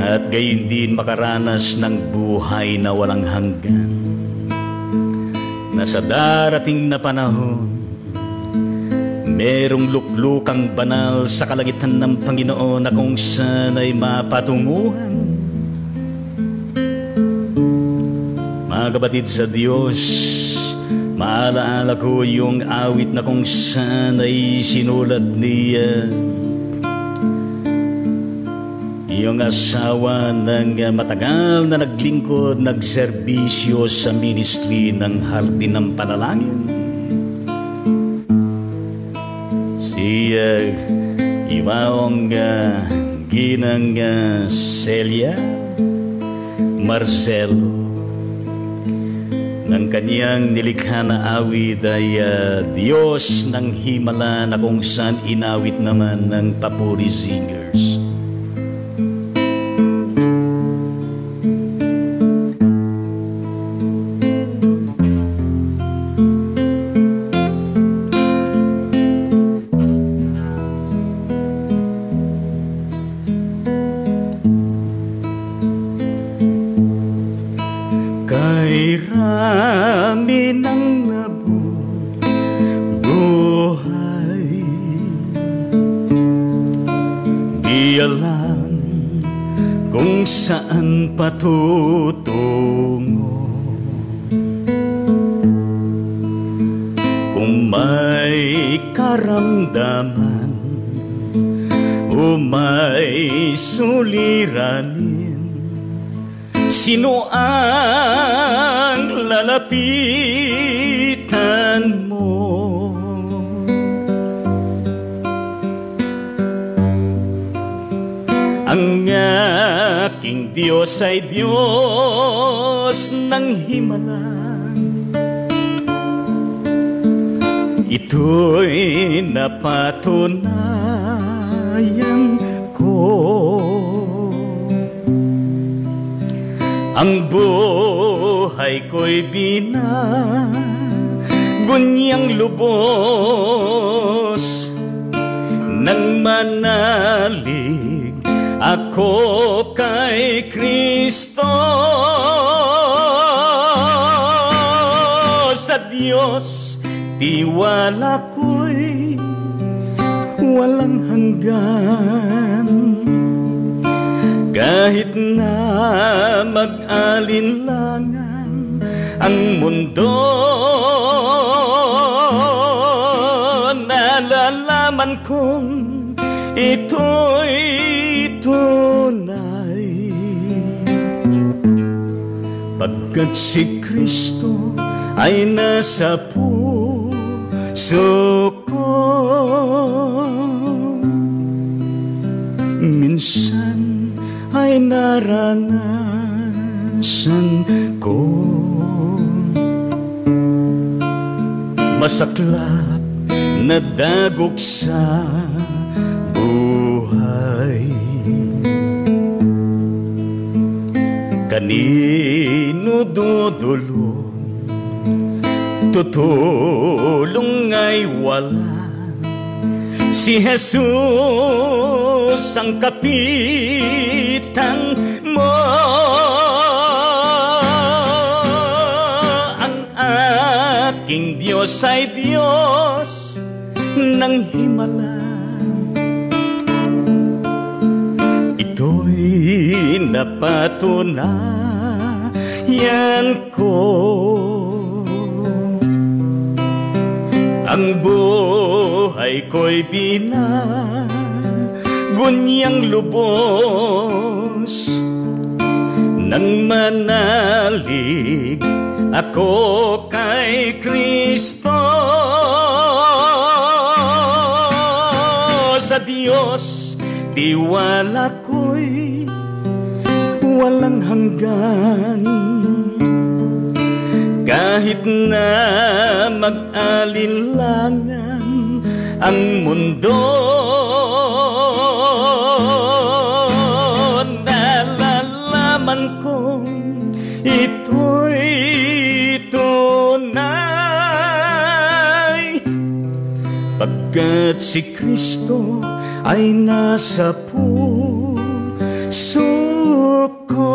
[SPEAKER 1] at gayon din makaranas ng buhay na walang hanggan. Na sa darating na panahon, merong luklukang banal sa kalangitan ng Panginoon na kung saan ay mapatunguhan. Mga kapatid sa Diyos, maalaala ko yung awit na kung saan ay sinulat niya yung asawa ng matagal na naglingkod, nagserbisyo sa ministry ng Hardin ng Panalangin. Si Iwaong Ginang Celia Marcelo, ng kanyang nilikha na awit ay Diyos ng Himala, na kung saan inawit naman ng Papuri Singers. Kay rami ng nabubuhay, Di alam kung saan patutungo, kung may karamdaman o may suliranin, sino ang lalapitan mo? Ang aking Diyos ay Diyos ng himala. Ito'y napatunayan ko. Ang buhay ko'y binagunyang lubos nang manalig ako kay Kristo. Sa Diyos tiwala ko'y walang hanggan. Kahit na mag-alinlangan ang mundo, nalalaman kong ito'y tunay. Pagkat si Kristo ay nasa puso ko, minsan ay naranasan ko. Masaklap na dagok sa buhay, kanino dudulong, tutulong ay wala. Si Jesus ang kapitan mo. Ang aking Diyos ay Diyos ng himala. Ito'y napatunayan ko. Ang buhay ko'y binagunyang lubos nang manalig ako kay Kristo. Sa Diyos tiwala ko'y walang hanggan. Kahit na mag-alinlangan ang mundo, nalalaman kong ito'y tunay. Pagkat si Kristo ay nasa puso ko.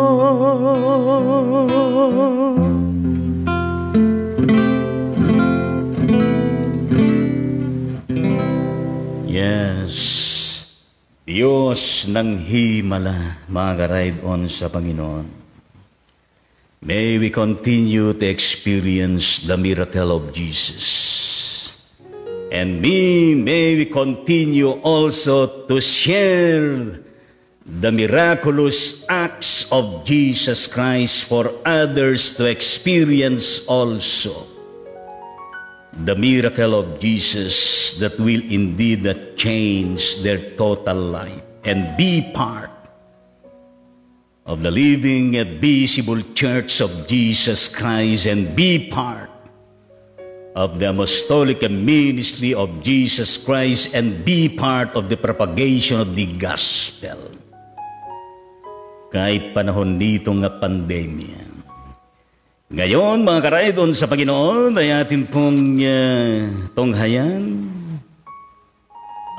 [SPEAKER 1] Yes, Diyos ng himala, mga ka-ride on sa Panginoon. May we continue to experience the miracle of Jesus. And may we continue also to share the miraculous acts of Jesus Christ for others to experience also. The miracle of Jesus that will indeed change their total life and be part of the living visible church of Jesus Christ and be part of the apostolic ministry of Jesus Christ and be part of the propagation of the gospel. Kahit panahon dito nga pandemya. Ngayon, mga karaydon sa Panginoon, ay atin pong tunghayan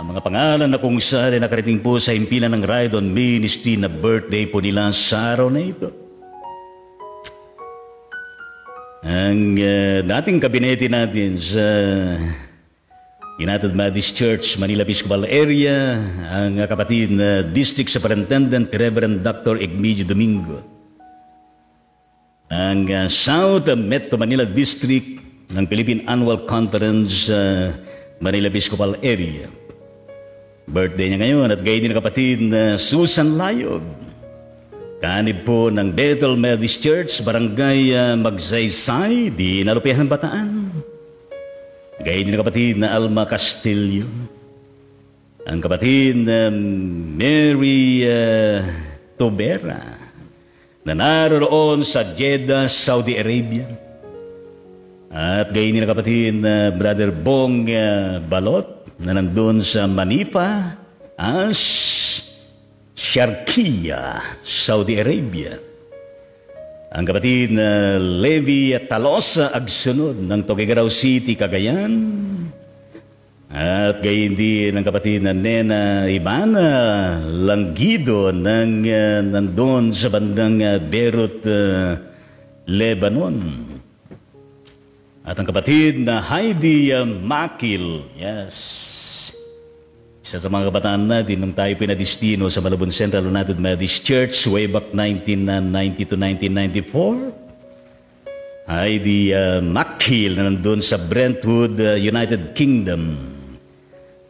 [SPEAKER 1] ang mga pangalan na kung saan ay nakarating po sa himpilan ng Raydon Ministry na birthday po nila sa araw na ito. Ang dating kabinete natin sa United Methodist Church, Manila Episcopal Area, ang kapatid na District Superintendent, Reverend Dr. Egmedio Domingo. Ang South Metro Manila District ng Philippine Annual Conference, Manila Episcopal Area. Birthday niya ngayon at gayon din ang kapatid na Susan Layog. Kanib po ng Bethel Methodist Church, Barangay Magsaysay, di Nalupihan, Bataan. Gayon din ang kapatid na Alma Castillo. Ang kapatid na Mary Tobera na naroon sa Jeddah, Saudi Arabia. At gayon din ang kapatid na Brother Bong Balot na nandun sa Manipa, Sharkia, Saudi Arabia. Ang kapatid na Levi Talosa Agsunod ng Tuguegarao City, Cagayan. At gayon din ang kapatid na Nena Ivana Langgido ng nandun sa bandang Beirut, Lebanon. At ang kapatid na Heidi Makil, yes, isa sa mga kabataan natin nung tayo pinadistino sa Malabon Central United Methodist Church way back 1990 to 1994. Heidi Makil na nandun sa Brentwood, United Kingdom.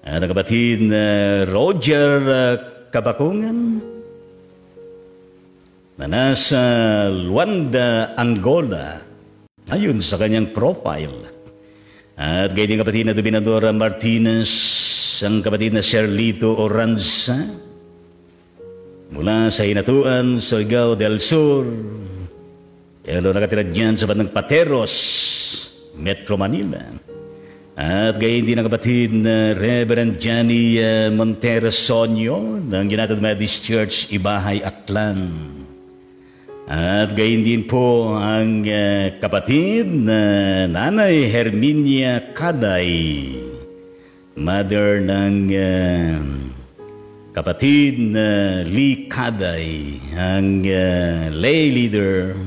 [SPEAKER 1] At ang kapatid na Roger Kabakungan na nasa Luanda, Angola, ayon sa kanyang profile. At gayon din kapatid na Dominadora Martinez, ang kapatid na Sherlito Oranza, mula sa Hinatuan, Surigao del Sur. Pero nakatira dyan sa bandang Pateros, Metro Manila. At gayon din ang kapatid na Reverend Johnny Montero Sonyo ng United Methodist Church, Ibahay, Aklan. At gayon din po ang kapatid na Nanay Herminia Kaday, mother ng kapatid na Lee Kaday, ang lay leader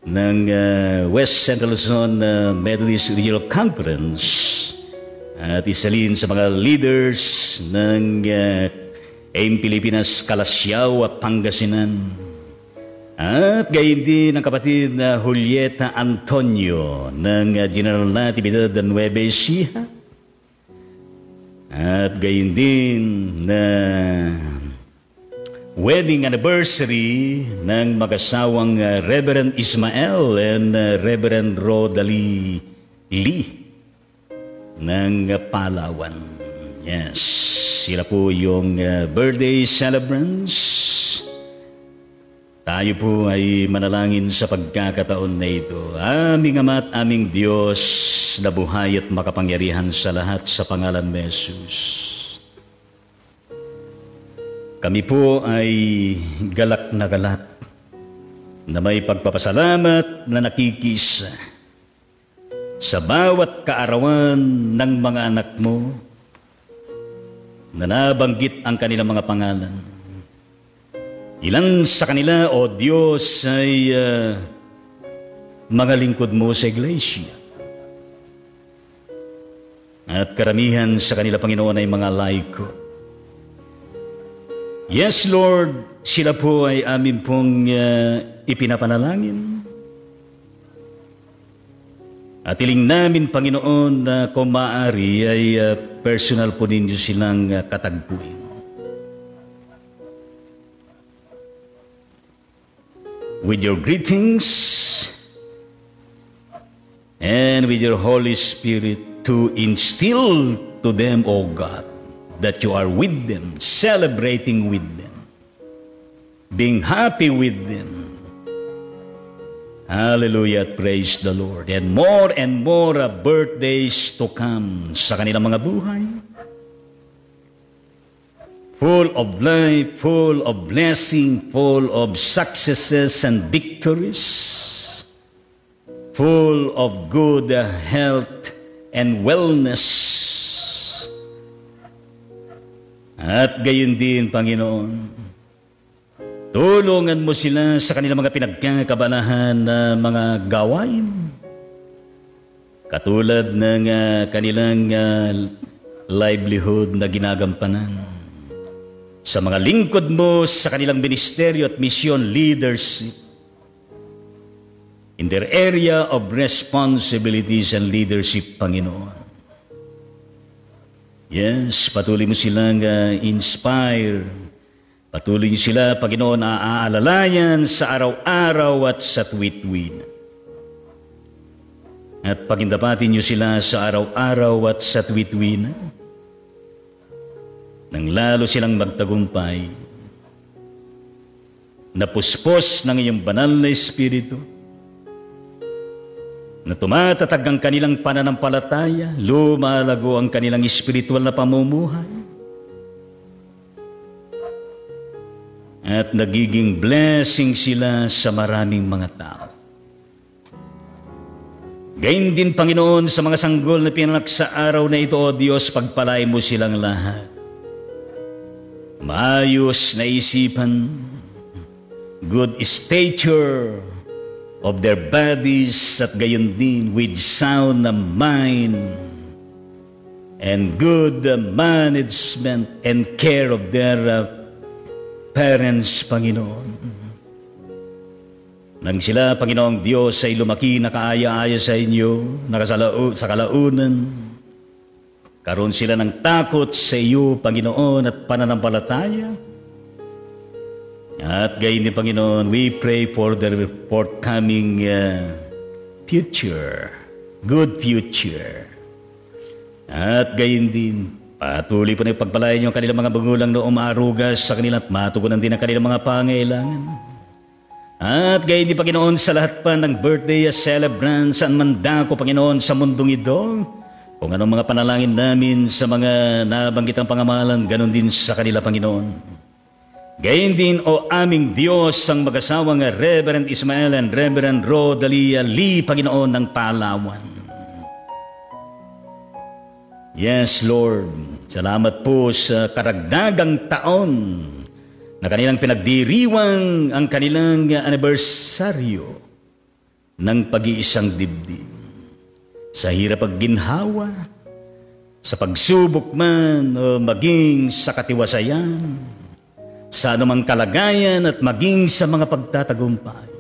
[SPEAKER 1] ng West Central Luzon Methodist Regional Conference at isa rin sa mga leaders ng AIM Pilipinas Calasiao at Pangasinan. At gayon din ang kapatid na Julieta Antonio ng General Natividad de Nueva Ecija. At gayon din na wedding anniversary ng mag-asawang Reverend Ismael and Reverend Rodalie Lee ng Palawan. Yes, sila po yung birthday celebrants. Tayo po ay manalangin sa pagkakataon na ito. Aming Ama at aming Diyos na buhay at makapangyarihan sa lahat, sa pangalan ni Jesus. Kami po ay galak na may pagpapasalamat na nakikisa sa bawat kaarawan ng mga anak mo na nabanggit ang kanilang mga pangalan. Ilan sa kanila, O Diyos, ay mga lingkod mo sa iglesia. At karamihan sa kanila, Panginoon, ay mga laiko. Yes, Lord, sila po ay amin pong ipinapanalangin. At iling namin, Panginoon, na kung maaari ay personal po ninyo silang katagpuin. With your greetings and with your Holy Spirit to instill to them, O God, that you are with them, celebrating with them, being happy with them. Hallelujah, praise the Lord. And more birthdays to come sa kanilang mga buhay. Full of life, full of blessing, full of successes and victories, full of good health and wellness. At gayon din, Panginoon, tulungan mo sila sa kanilang mga pinagkakabalahan na mga gawain. Katulad ng kanilang livelihood na ginagampanan. Sa mga lingkod mo sa kanilang ministeryo at mission leadership. In their area of responsibilities and leadership, Panginoon. Yes, patuloy mo silang inspire. Patuloy niyo sila, Panginoon, aaalalayan sa araw-araw at sa tuwid-tuwid. At pagindapatin niyo sila sa araw-araw at sa tuwid-tuwid. Nang lalo silang magtagumpay, napuspos ng iyong banal na Espiritu, na tumatatag ang kanilang pananampalataya, lumalago ang kanilang espiritual na pamumuhay, at nagiging blessing sila sa maraming mga tao. Gayun din, Panginoon, sa mga sanggol na pinanak sa araw na ito, O Diyos, pagpalain mo silang lahat. Maayos na isipan, good stature of their bodies, at gayon din with sound na mind and good management and care of their parents, Panginoon. Nang sila, Panginoong Diyos, ay lumaki na kaaya-aya sa inyo, sa kalaunan, karoon sila ng takot sa iyo, Panginoon, at pananampalataya. At gayon din, Panginoon, we pray for their forthcoming future, good future. At gayon din, patuloy po na ipagpalain yung kanilang mga magulang na umaarugas sa kanila at matugunan din ang kanilang mga pangailangan. At gayon din, Panginoon, sa lahat pa ng birthday celebrants, saan man dako, Panginoon, sa mundong ito, kung anong mga panalangin namin sa mga nabanggitang pangamalan, ganon din sa kanila, Panginoon. Gayon din, O aming Diyos, ang mag-asawang Reverend Ismael and Reverend Rodalia Lee, Panginoon, ng Palawan. Yes, Lord, salamat po sa karagdagang taon na kanilang pinagdiriwang ang kanilang anibersaryo ng pag-iisang dibdib. Sa hirap at ginhawa, sa pagsubok man o maging sa katiwasayan, sa anumang kalagayan at maging sa mga pagtatagumpay.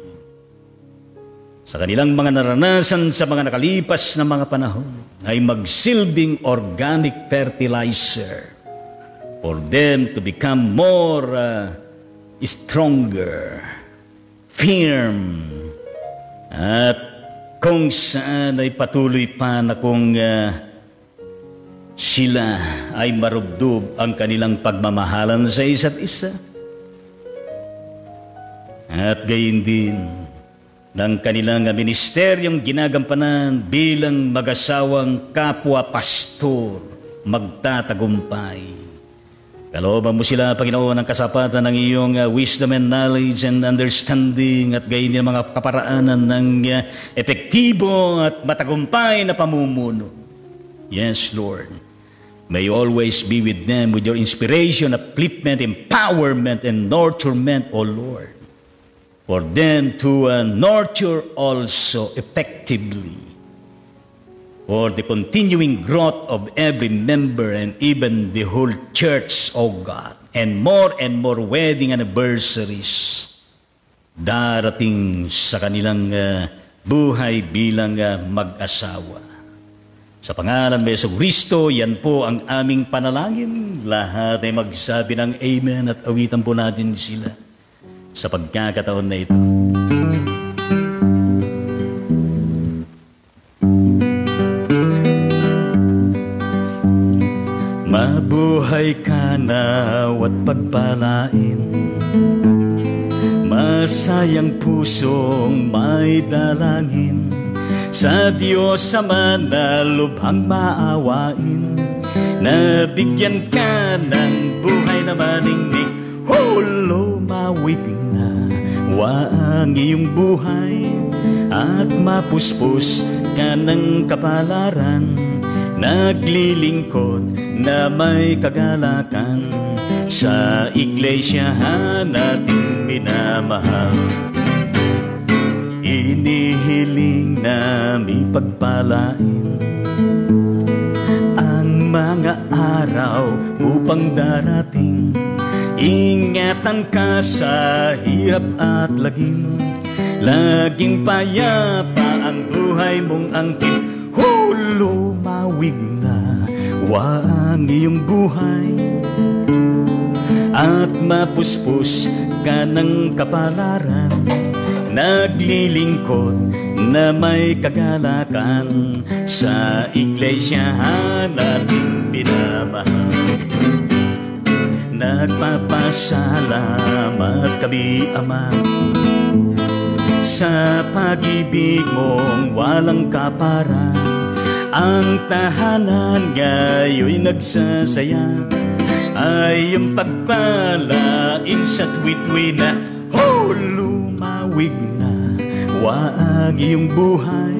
[SPEAKER 1] Sa kanilang mga naranasan sa mga nakalipas na mga panahon, ay magsilbing organic fertilizer for them to become more stronger, firm, at kung saan ay patuloy pa na kung sila ay marubdob ang kanilang pagmamahalan sa isa't isa. At gayon din ng kanilang ministeryong ginagampanan bilang mag-asawang kapwa-pastor magtatagumpay. Kalooban mo sila, Panginoon, ng kasapatan ng iyong wisdom and knowledge and understanding, at gayon din mga kaparaanan ng epektibo at matagumpay na pamumuno. Yes, Lord. May you always be with them with your inspiration, upliftment, empowerment, and nurturement, O Lord. For them to nurture also effectively. For the continuing growth of every member and even the whole church, O God, and more wedding anniversaries darating sa kanilang buhay bilang mag-asawa. Sa pangalan ni Yesu Kristo, yan po ang aming panalangin. Lahat ay magsabi ng Amen at awitan po natin sila sa pagkakataon na ito. Mabuhay ka nawat pagpalain, masayang pusong may dalangin, sa Diyos Ama na lubhang maawain, nabigyan ka ng buhay na maningning, lumawit na waang iyong buhay, at mapuspos ka ng kapalaran, naglilingkod na may kagalakan sa iglesiyahan nating minamahal. Inihiling namin pagpalain ang mga araw upang darating. Ingatan ka sa hirap at lagim, laging payapa ang buhay mong angkin. Lumawig na ang iyong buhay at mapuspos ka ng kapalaran. Naglilingkod na may kagalakan sa iglesiyahan nating pinamahal. Nagpapasalamat kami, Ama, sa pag-ibig mong walang kaparan. Ang tahanan ngayon'y nagsasaya, ay iyong pagpalain sa tuwi-tuwi na lumawig na ang iyong buhay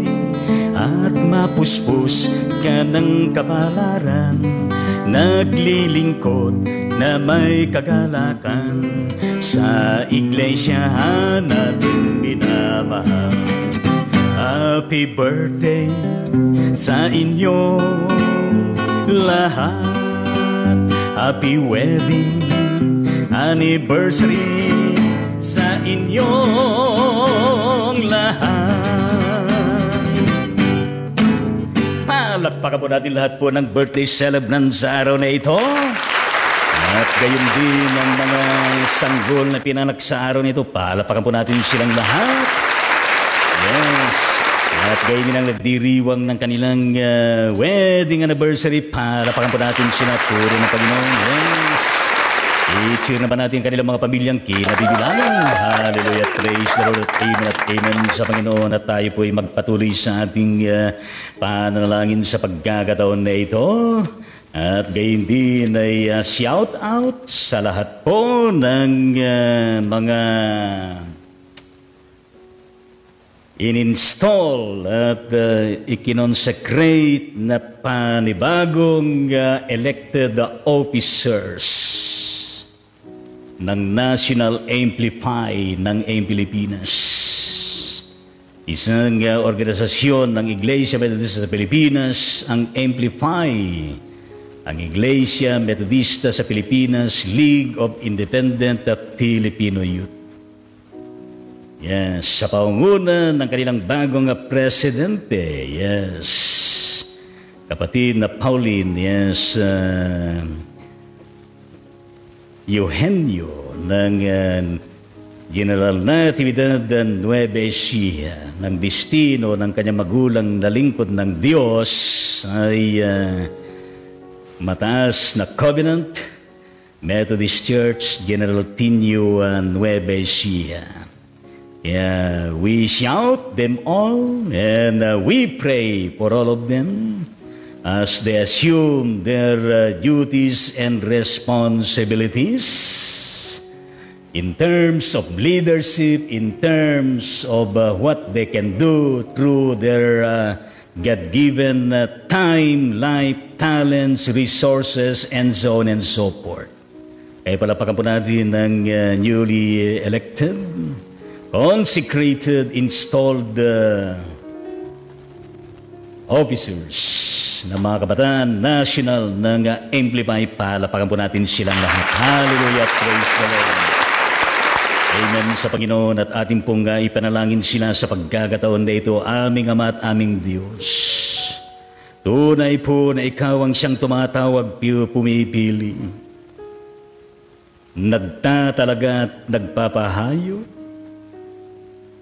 [SPEAKER 1] at mapuspos ka ng kapalaran. Naglilingkod na may kagalakan sa iglesiyahan natin minamahal. Happy birthday sa inyo lahat, happy wedding anniversary sa inyong lahat. Palakpakan po natin lahat po ng birthday celebrant sa araw na ito. At gayon din ang mga sanggol na pinanak sa araw nito. Palakpakan po natin silang lahat. Yes. At gayon din ang nagdiriwang ng kanilang wedding anniversary. Palakpakan po natin sila. Puro ng Panginoon. Yes. I-cheer na ba natin ang kanilang mga pamilyang kinabibilangan? Hallelujah. Praise the Lord. Amen at amen sa Panginoon. At tayo po ay magpatuloy sa ating pananalangin sa pagkakataon na ito. At gayon din ay shout out sa lahat po ng mga in-install at ikinonsecrate na panibagong elected officers ng National Amplify ng AIM Pilipinas. Isang organisasyon ng Iglesia Metodista sa Pilipinas, ang Amplify, ang Iglesia Metodista sa Pilipinas, League of Independent Filipino Youth. Yes, sa pangunguna ng kanilang bagong presidente, yes, kapatid na Pauline, yes, Eugenio ng General Natividad Nueva Ecija, ng destino ng kanyang magulang na lingkod ng Diyos ay mataas na Covenant Methodist Church, General Tinio Nueva Ecija. Yeah, we shout them all and we pray for all of them as they assume their duties and responsibilities in terms of leadership, in terms of what they can do through their God-given time, life, talents, resources, and so on and so forth. Kaya palapakan po natin ng newly elected, consecrated, installed officers na mga kabataan national ng Amplify. Palapakan po natin silang lahat. Hallelujah, praise the Lord. Amen sa Panginoon at ating pong ipanalangin sila sa pagkakataon na ito, aming Ama at aming Diyos. Tunay po na Ikaw ang siyang tumatawag, pumipili. Nagtatalaga at nagpapahayo.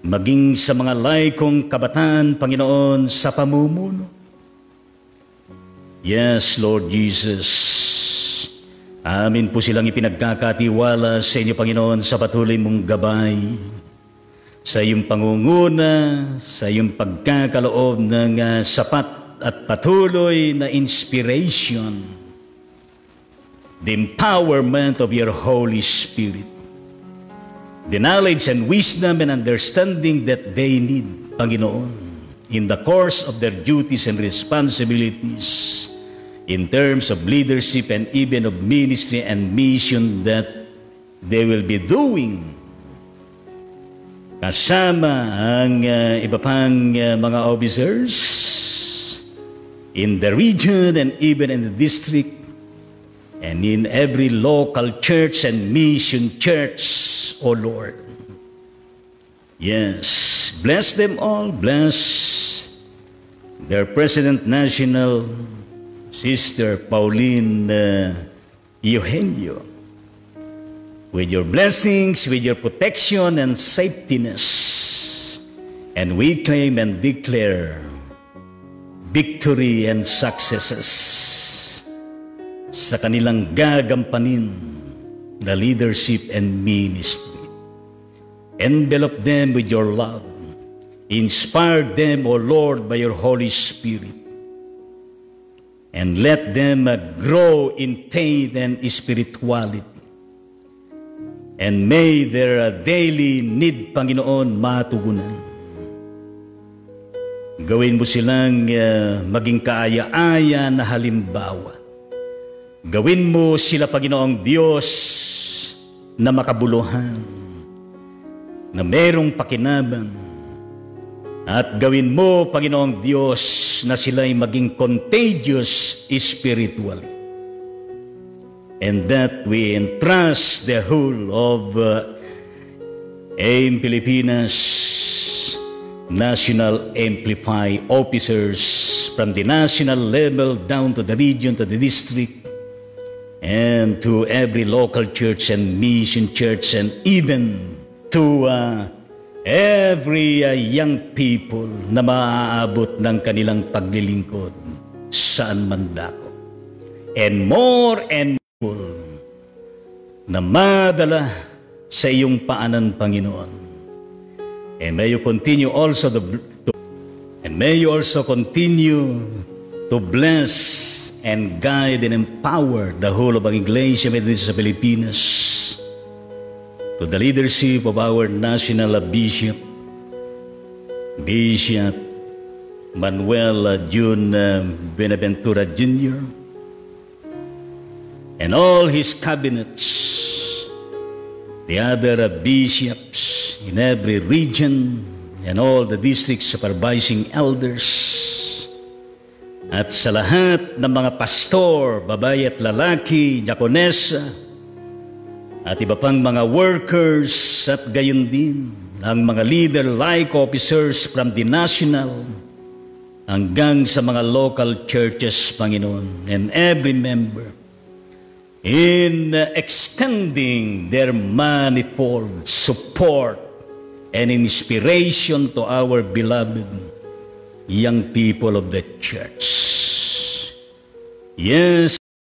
[SPEAKER 1] Maging sa mga laikong kabataan, Panginoon, sa pamumuno. Yes, Lord Jesus. Amin po silang ipinagkakatiwala sa inyo, Panginoon, sa patuloy mong gabay, sa iyong pangunguna, sa iyong pagkakaloob ng sapat at patuloy na inspiration, the empowerment of your Holy Spirit, the knowledge and wisdom and understanding that they need, Panginoon, in the course of their duties and responsibilities, in terms of leadership and even of ministry and mission that they will be doing. Kasama ang iba pang mga officers in the region and even in the district, and in every local church and mission church, O Lord. Yes, bless them all. Bless their President National, Sister Pauline Eugenio, with your blessings, with your protection and safetyness. And we claim and declare victory and successes sa kanilang gagampanin na leadership and ministry. Envelop them with your love. Inspire them, O Lord, by your Holy Spirit. And let them grow in faith and spirituality. And may their daily need, Panginoon, matugunan. Gawin mo silang maging kaaya-aya na halimbawa. Gawin mo sila, Panginoong Diyos, na makabuluhan, na merong pakinabang. At gawin mo, Panginoong Diyos, na sila'y maging contagious spiritually. And that we entrust the whole of AIM Pilipinas National Amplify officers from the national level down to the region, to the district, and to every local church and mission church, and even to every young people na maaabot ng kanilang paglilingkod saan man dako. And more people na madala sa iyong paanan, Panginoon. And may you continue also to bless and guide and empower the whole of ang Iglesia Methodist sa Pilipinas, to the leadership of our national Bishop Manuel June Benaventura Jr., and all his cabinets, the other bishops in every region, and all the district supervising elders, at sa lahat ng mga pastor, babae at lalaki, diakonesa, at iba pang mga workers, at gayon din ang mga leader-like officers from the national hanggang sa mga local churches, Panginoon, and every member, in extending their manifold support and inspiration to our beloved young people of the church. Yes,